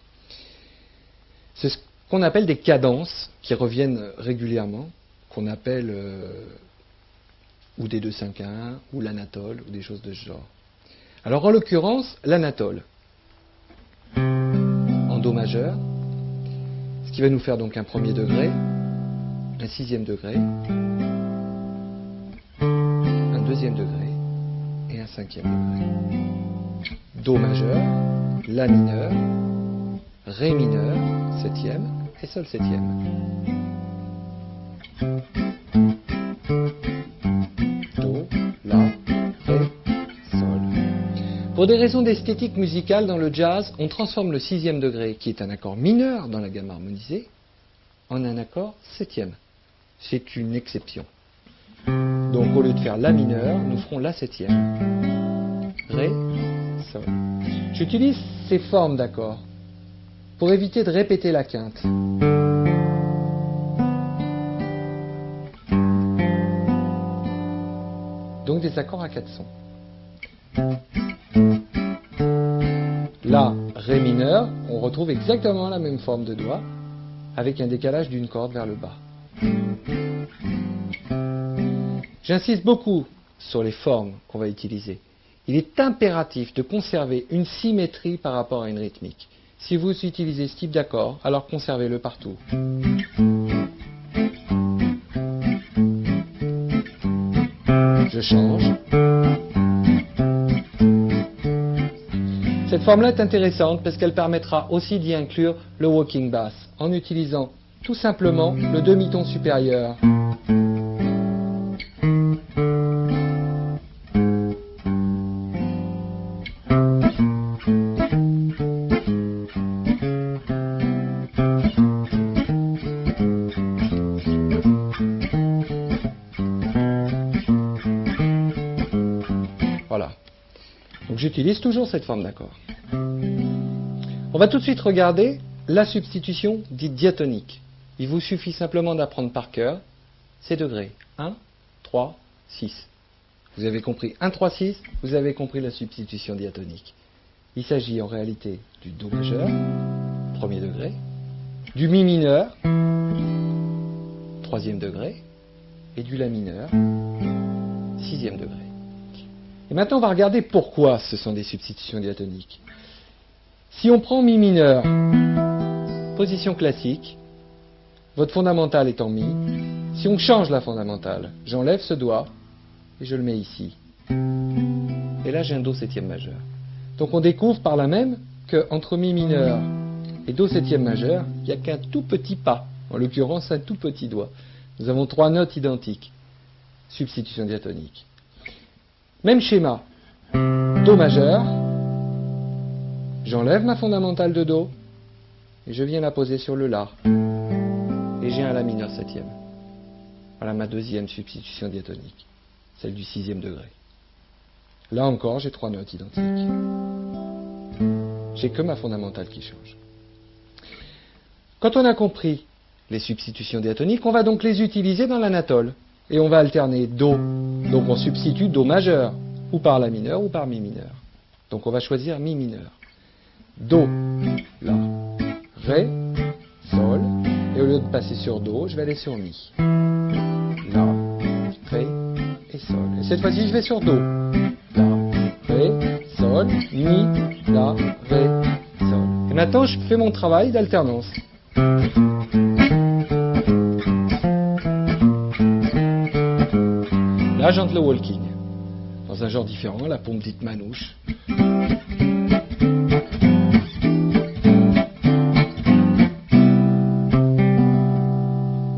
C'est ce qu'on appelle des cadences qui reviennent régulièrement, qu'on appelle ou des 2-5-1, ou l'anatole, ou des choses de ce genre. Alors en l'occurrence, l'anatole, en Do majeur, ce qui va nous faire donc un premier degré, un sixième degré, un deuxième degré et un cinquième degré. Do majeur, La mineur, Ré mineur, septième, et Sol septième. Do, La, Ré, Sol. Pour des raisons d'esthétique musicale dans le jazz, on transforme le sixième degré, qui est un accord mineur dans la gamme harmonisée, en un accord septième. C'est une exception. Donc au lieu de faire La mineur, nous ferons La septième. Ré, Sol. J'utilise ces formes d'accords pour éviter de répéter la quinte. Donc des accords à quatre sons. La, Ré mineur, on retrouve exactement la même forme de doigt, avec un décalage d'une corde vers le bas. J'insiste beaucoup sur les formes qu'on va utiliser. Il est impératif de conserver une symétrie par rapport à une rythmique. Si vous utilisez ce type d'accord, alors conservez-le partout. Je change. Cette forme-là est intéressante parce qu'elle permettra aussi d'y inclure le walking bass en utilisant tout simplement le demi-ton supérieur. Voilà. Donc j'utilise toujours cette forme d'accord. On va tout de suite regarder la substitution dite diatonique. Il vous suffit simplement d'apprendre par cœur ces degrés. 1, 3, 6. Vous avez compris 1, 3, 6, vous avez compris la substitution diatonique. Il s'agit en réalité du Do majeur, premier degré, du Mi mineur, troisième degré, et du La mineur, sixième degré. Et maintenant, on va regarder pourquoi ce sont des substitutions diatoniques. Si on prend Mi mineur, position classique, votre fondamentale est en Mi. Si on change la fondamentale, j'enlève ce doigt et je le mets ici. Et là, j'ai un Do septième majeur. Donc on découvre par là même qu'entre Mi mineur et Do septième majeur, il n'y a qu'un tout petit pas, en l'occurrence un tout petit doigt. Nous avons trois notes identiques. Substitution diatonique. Même schéma. Do majeur, j'enlève ma fondamentale de Do et je viens la poser sur le La. Et j'ai un La mineur septième. Voilà ma deuxième substitution diatonique, celle du sixième degré. Là encore, j'ai trois notes identiques. J'ai que ma fondamentale qui change. Quand on a compris les substitutions diatoniques, on va donc les utiliser dans l'anatole. Et on va alterner Do. Donc on substitue Do majeur, ou par La mineur, ou par Mi mineur. Donc on va choisir Mi mineur. Do, La, Ré, Sol. Et au lieu de passer sur Do, je vais aller sur Mi. La, Ré et Sol. Et cette fois-ci, je vais sur Do. La, Ré, Sol, Mi, La, Ré, Sol. Et maintenant, je fais mon travail d'alternance. Là, j'entre le walking. Dans un genre différent, la pompe dite manouche.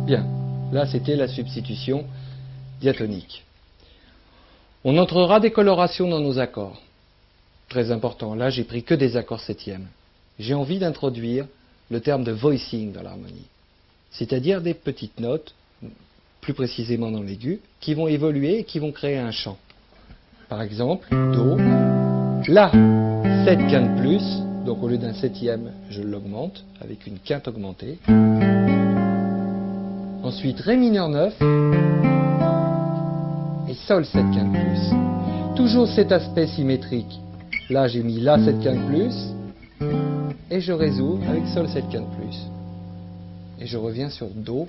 Bien. Là, c'était la substitution diatonique. On entrera des colorations dans nos accords. Très important. Là, j'ai pris que des accords septièmes. J'ai envie d'introduire le terme de voicing dans l'harmonie. C'est-à-dire des petites notes, plus précisément dans l'aigu, qui vont évoluer et qui vont créer un chant. Par exemple, Do, La, 7 quinte plus, donc au lieu d'un septième, je l'augmente avec une quinte augmentée. Ensuite, Ré mineur 9 et Sol 7 quinte plus. Toujours cet aspect symétrique. Là, j'ai mis La 7 quinte plus et je résous avec Sol 7 quinte plus. Et je reviens sur Do,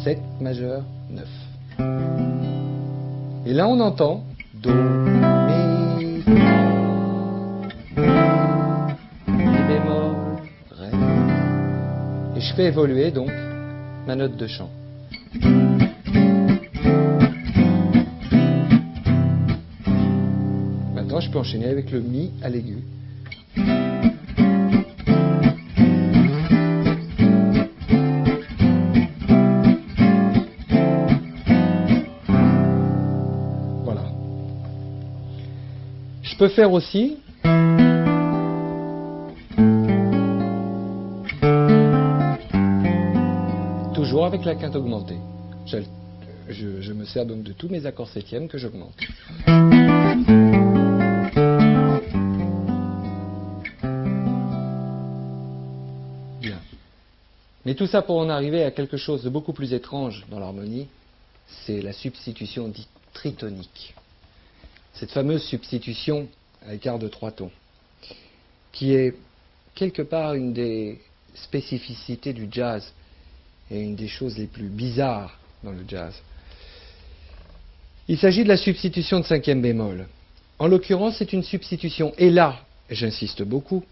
7 majeur 9. Et là, on entend Do, Mi, Fa, Mi bémol, Ré. Et je fais évoluer donc ma note de chant. Maintenant, je peux enchaîner avec le Mi à l'aigu. Je peux faire aussi toujours avec la quinte augmentée. Je me sers donc de tous mes accords septièmes que j'augmente. Bien. Mais tout ça pour en arriver à quelque chose de beaucoup plus étrange dans l'harmonie, c'est la substitution dite tritonique. Cette fameuse substitution à écart de 3 tons, qui est quelque part une des spécificités du jazz et une des choses les plus bizarres dans le jazz. Il s'agit de la substitution de cinquième bémol. En l'occurrence, c'est une substitution, et là, j'insiste beaucoup,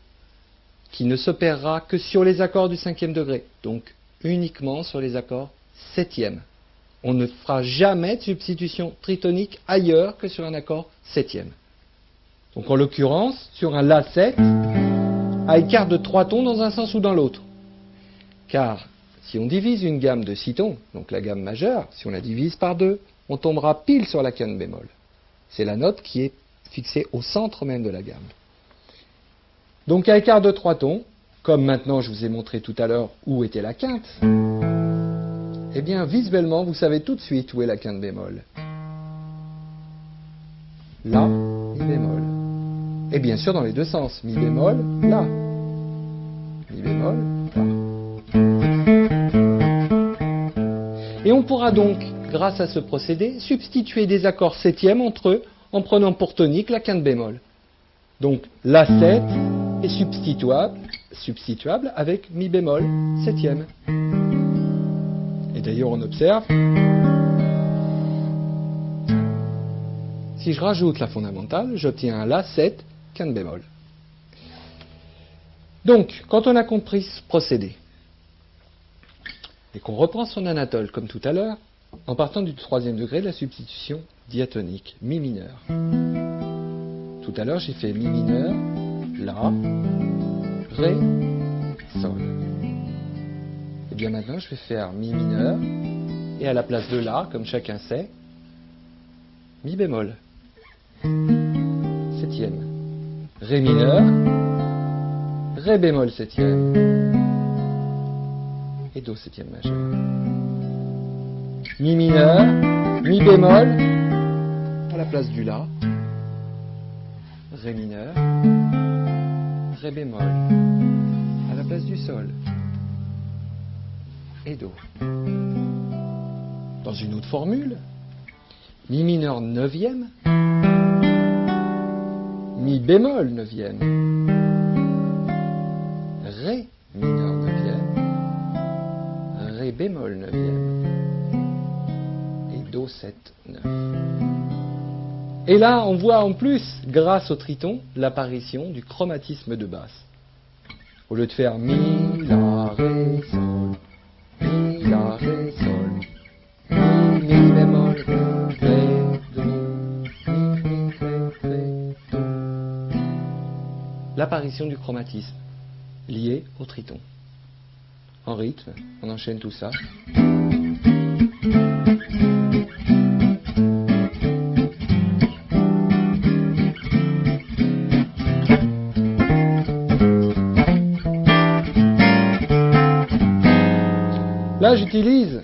qui ne s'opérera que sur les accords du cinquième degré, donc uniquement sur les accords septièmes. On ne fera jamais de substitution tritonique ailleurs que sur un accord septième. Donc en l'occurrence, sur un La7, à écart de 3 tons dans un sens ou dans l'autre. Car si on divise une gamme de 6 tons, donc la gamme majeure, si on la divise par 2, on tombera pile sur la quinte bémol. C'est la note qui est fixée au centre même de la gamme. Donc à écart de 3 tons, comme maintenant je vous ai montré tout à l'heure où était la quinte, eh bien, visuellement, vous savez tout de suite où est la quinte bémol. La, Mi bémol. Et bien sûr, dans les deux sens. Mi bémol, La. Mi bémol, La. Et on pourra donc, grâce à ce procédé, substituer des accords septièmes entre eux en prenant pour tonique la quinte bémol. Donc, La7 est substituable avec Mi bémol septième. Et d'ailleurs, on observe, si je rajoute la fondamentale, j'obtiens un La7, quinte bémol. Donc, quand on a compris ce procédé, et qu'on reprend son anatole comme tout à l'heure, en partant du troisième degré de la substitution diatonique, Mi mineur. Tout à l'heure, j'ai fait Mi mineur, La, Ré, Sol. Et bien maintenant, je vais faire Mi mineur, et à la place de La, comme chacun sait, Mi bémol, septième, Ré mineur, Ré bémol septième, et Do septième majeur. Mi mineur, Mi bémol, à la place du La, Ré mineur, Ré bémol, à la place du Sol. et Do. Dans une autre formule, Mi mineur neuvième, Mi bémol neuvième, Ré mineur neuvième, Ré bémol neuvième, et Do 7, 9. Et là, on voit en plus, grâce au triton, l'apparition du chromatisme de basse. Au lieu de faire Mi, La, Ré, Sol, Mi, La, Ré, Sol, Mi bémol, Ré, Do, Mi, Ré, Do. L'apparition du chromatisme, lié au triton. En rythme, on enchaîne tout ça. Là, j'utilise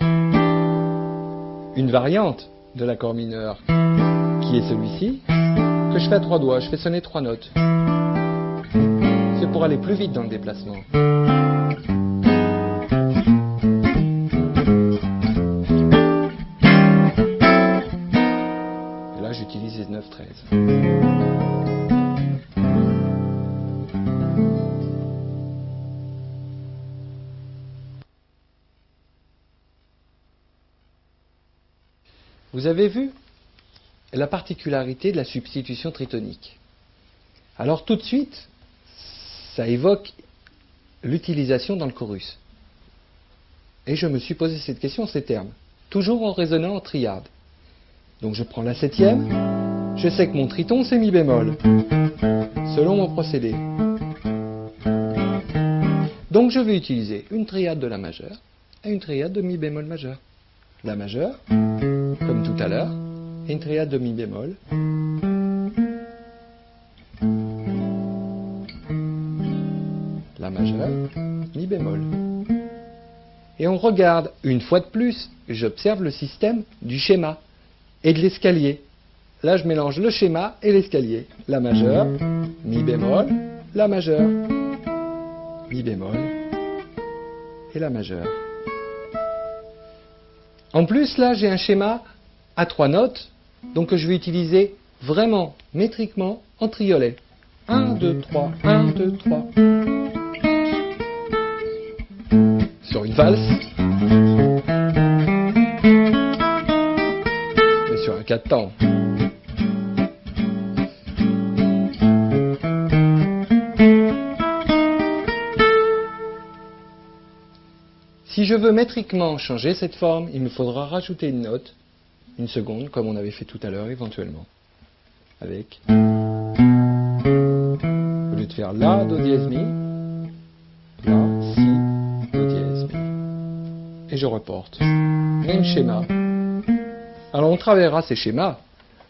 une variante de l'accord mineur, qui est celui-ci, que je fais à 3 doigts. Je fais sonner 3 notes. C'est pour aller plus vite dans le déplacement. Et là, j'utilise les 9-13. Vous avez vu la particularité de la substitution tritonique. Alors tout de suite, ça évoque l'utilisation dans le chorus. Et je me suis posé cette question, ces termes, toujours en résonnant en triade. Donc je prends la 7e, je sais que mon triton c'est Mi bémol, selon mon procédé. Donc je vais utiliser une triade de La majeure et une triade de Mi bémol majeur. La majeure, comme tout à l'heure, et une triade de Mi bémol. La majeure, Mi bémol. Et on regarde, une fois de plus, j'observe le système du schéma et de l'escalier. Là, je mélange le schéma et l'escalier. La majeure, Mi bémol, La majeure, Mi bémol et La majeure. En plus, là, j'ai un schéma à 3 notes, donc je vais utiliser vraiment métriquement en triolet. 1, 2, 3, 1, 2, 3. Sur une valse. Et sur un 4 temps. Si je veux métriquement changer cette forme, il me faudra rajouter une note, une seconde, comme on avait fait tout à l'heure éventuellement. Avec, au lieu de faire La, Do dièse Mi, La, Si, Do dièse Mi. Et je reporte. Même schéma. Alors on travaillera ces schémas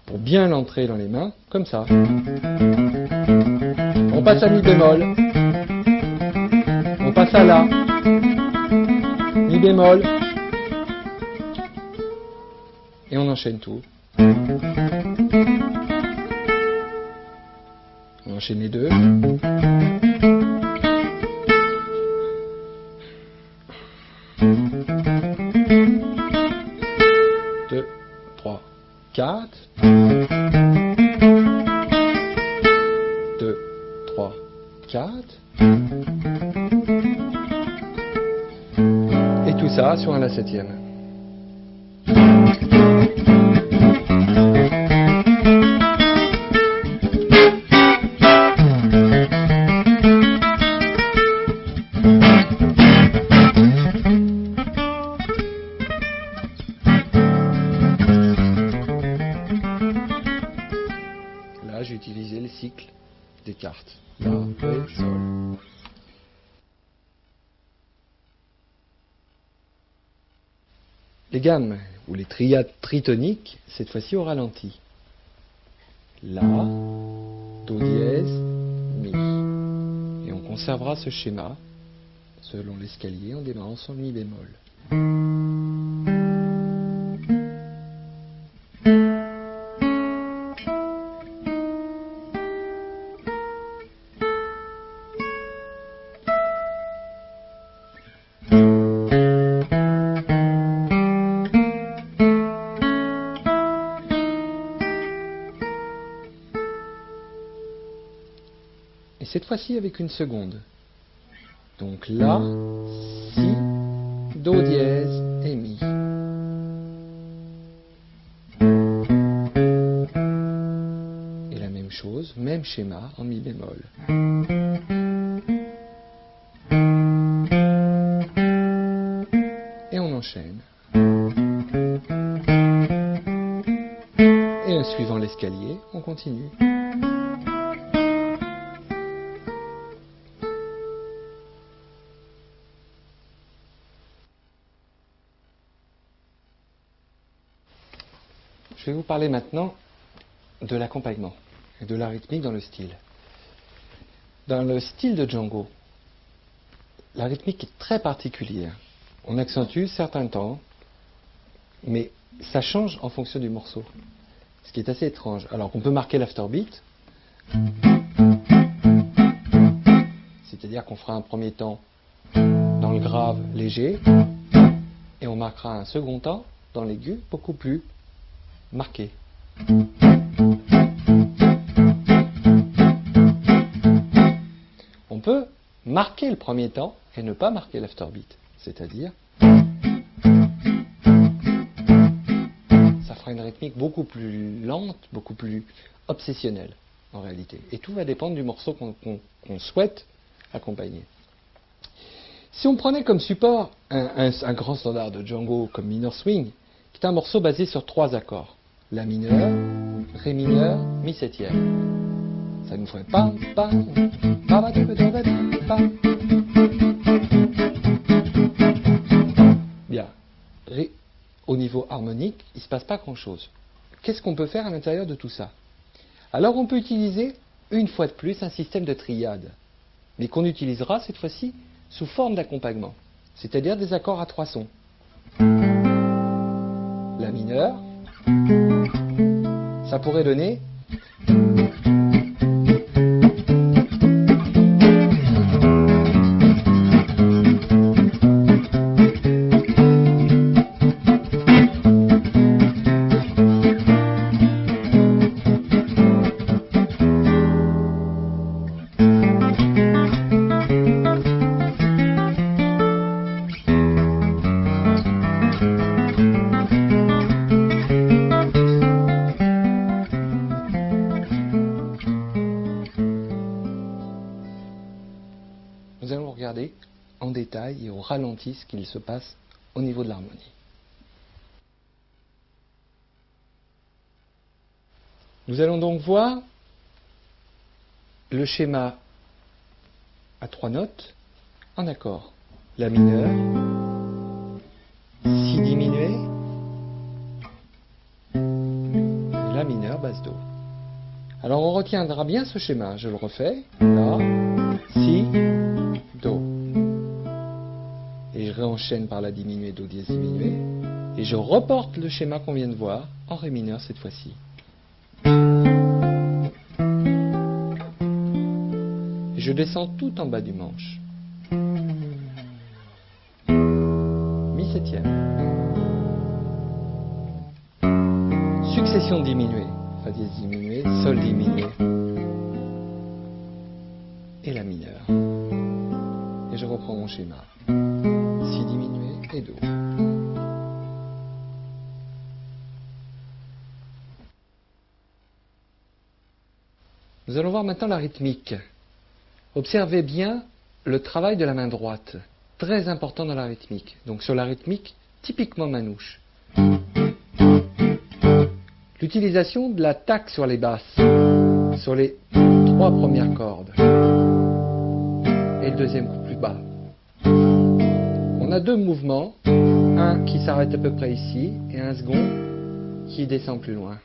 pour bien l'entrer dans les mains, comme ça. On passe à Mi bémol. On passe à La. Mi bémol, et on enchaîne tout. On enchaîne les deux. 2, 3, 4. 2, 3, 4. Et tout ça sur un La septième. Là, j'ai utilisé le cycle des cartes. La, Ré, Sol. Les gammes, ou les triades tritoniques, cette fois-ci au ralenti. La, Do dièse, Mi. Et on conservera ce schéma, selon l'escalier, en démarrant sur le Mi bémol. cette fois-ci avec une seconde. Donc La, Si, Do dièse et Mi. Et la même chose, même schéma en Mi bémol. Et on enchaîne. Et en suivant l'escalier, on continue. Je vais vous parler maintenant de l'accompagnement et de la rythmique dans le style. Dans le style de Django, la rythmique est très particulière. On accentue certains temps, mais ça change en fonction du morceau, ce qui est assez étrange. Alors qu'on peut marquer l'afterbeat, c'est-à-dire qu'on fera un premier temps dans le grave léger, et on marquera un second temps dans l'aigu beaucoup plus marqué. On peut marquer le premier temps et ne pas marquer l'afterbeat, c'est-à-dire ça fera une rythmique beaucoup plus lente, beaucoup plus obsessionnelle en réalité. Et tout va dépendre du morceau qu'on souhaite accompagner. Si on prenait comme support un grand standard de Django comme Minor Swing, qui est un morceau basé sur 3 accords, La mineur, Ré mineur, Mi septième. Ça nous ferait pa, pa, pa, pa, pa. Bien. Au niveau harmonique, il ne se passe pas grand-chose. Qu'est-ce qu'on peut faire à l'intérieur de tout ça? Alors on peut utiliser, une fois de plus, un système de triade, mais qu'on utilisera cette fois-ci sous forme d'accompagnement, c'est-à-dire des accords à 3 sons. La mineur, ça pourrait donner nous allons regarder en détail et au ralenti ce qu'il se passe au niveau de l'harmonie. Nous allons donc voir le schéma à 3 notes en accord. La mineur, Si diminué, et La mineur, basse Do. Alors on retiendra bien ce schéma, je le refais. La, Si, Do. Et je réenchaîne par La diminuée, Do dièse diminué. Et je reporte le schéma qu'on vient de voir en Ré mineur cette fois-ci. Et je descends tout en bas du manche. Mi septième. Succession diminuée. Fa dièse diminué, Sol diminué. Et La mineur. Et je reprends mon schéma. Si diminué et Do. Nous allons voir maintenant la rythmique. Observez bien le travail de la main droite, très important dans la rythmique. Donc sur la rythmique, typiquement manouche. L'utilisation de l'attaque sur les basses, sur les 3 premières cordes, et le deuxième coup plus bas. On a 2 mouvements, un qui s'arrête à peu près ici, et un second qui descend plus loin.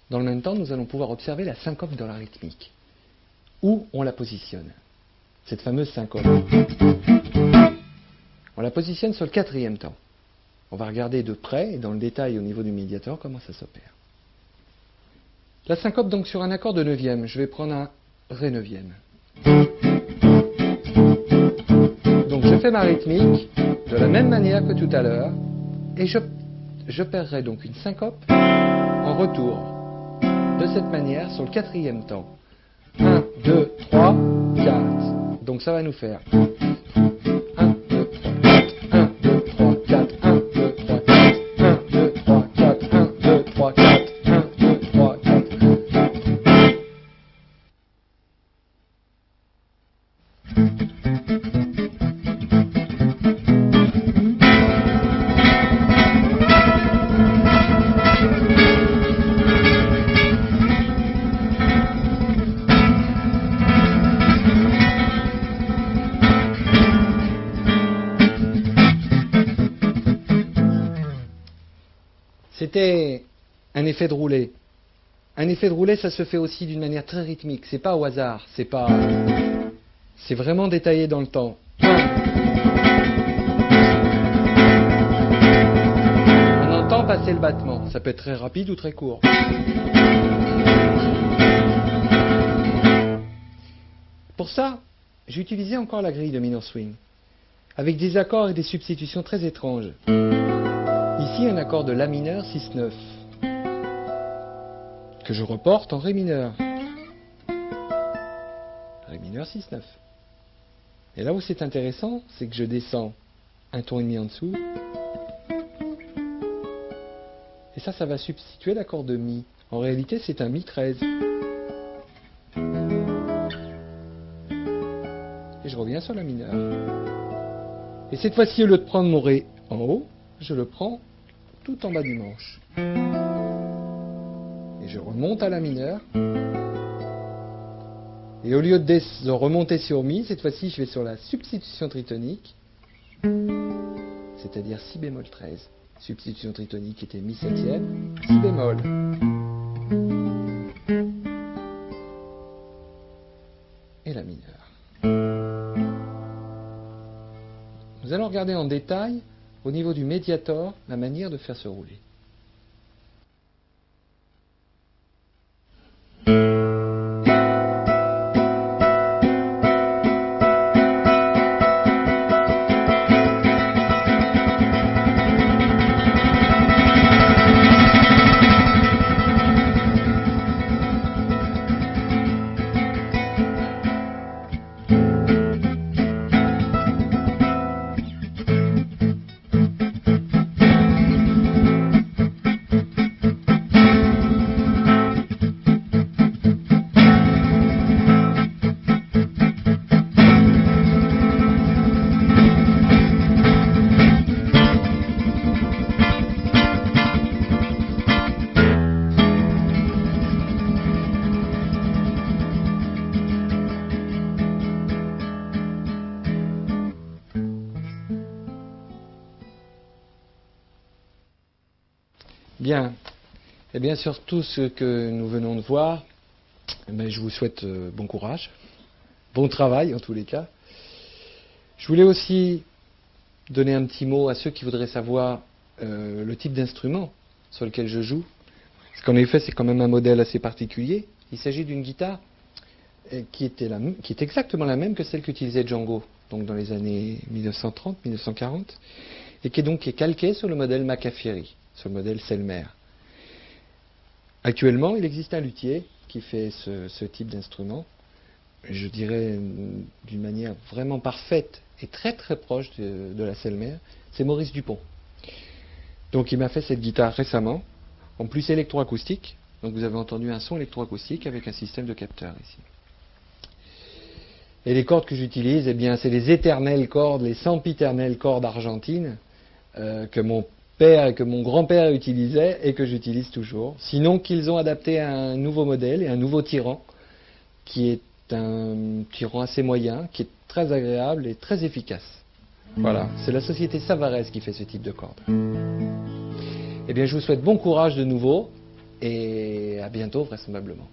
Dans le même temps, nous allons pouvoir observer la syncope dans la rythmique. Où on la positionne, cette fameuse syncope. On la positionne sur le 4e temps. On va regarder de près et dans le détail au niveau du médiator comment ça s'opère. La syncope donc sur un accord de neuvième. Je vais prendre un Ré neuvième. Donc je fais ma rythmique de la même manière que tout à l'heure et j'opérerai donc une syncope en retour de cette manière sur le quatrième temps. 1, 2, 3, 4. Donc ça va nous faire 1, 2, 3, 4, 1, 2, 3, 4, 1, 2, 3, 4, 1, 2, 3, 4, 1, 2, 3, 4, 1, 2, 3, 4. C'était un effet de roulé. Un effet de roulé, ça se fait aussi d'une manière très rythmique. C'est pas au hasard. C'est vraiment détaillé dans le temps. On entend passer le battement. Ça peut être très rapide ou très court. Pour ça, j'ai utilisé encore la grille de minor swing, avec des accords et des substitutions très étranges. Ici, un accord de La mineur 6-9, que je reporte en Ré mineur. Ré mineur 6-9. Et là où c'est intéressant, c'est que je descends un ton et demi en dessous. Et ça va substituer l'accord de Mi. En réalité, c'est un Mi 13. Et je reviens sur La mineur. Et cette fois-ci, au lieu de prendre mon Ré en haut, je le prends tout en bas du manche. Et je remonte à La mineur. Et au lieu de remonter sur Mi, cette fois-ci, je vais sur la substitution tritonique, c'est-à-dire Si bémol 13. Substitution tritonique était Mi septième, Si bémol. Et La mineur. Nous allons regarder en détail, au niveau du médiator, la manière de faire se rouler. Bien. Et bien sur tout ce que nous venons de voir, je vous souhaite bon courage, bon travail en tous les cas. Je voulais aussi donner un petit mot à ceux qui voudraient savoir le type d'instrument sur lequel je joue. Parce qu'en effet, c'est quand même un modèle assez particulier. Il s'agit d'une guitare qui est exactement la même que celle qu'utilisait Django, donc dans les années 1930-1940, et qui est calquée sur le modèle Macafieri, sur le modèle Selmer. Actuellement, il existe un luthier qui fait ce type d'instrument, je dirais d'une manière vraiment parfaite et très très proche de la Selmer, c'est Maurice Dupont. Donc il m'a fait cette guitare récemment, en plus électroacoustique, donc vous avez entendu un son électroacoustique avec un système de capteur ici. Et les cordes que j'utilise, eh bien c'est les éternelles cordes, les sempiternelles cordes argentines que mon père et que mon grand-père utilisait et que j'utilise toujours. Sinon qu'ils ont adapté à un nouveau modèle et un nouveau tyran, qui est un tyran assez moyen, qui est très agréable et très efficace. Voilà, c'est la société Savarez qui fait ce type de cordes. Eh bien, je vous souhaite bon courage de nouveau et à bientôt vraisemblablement.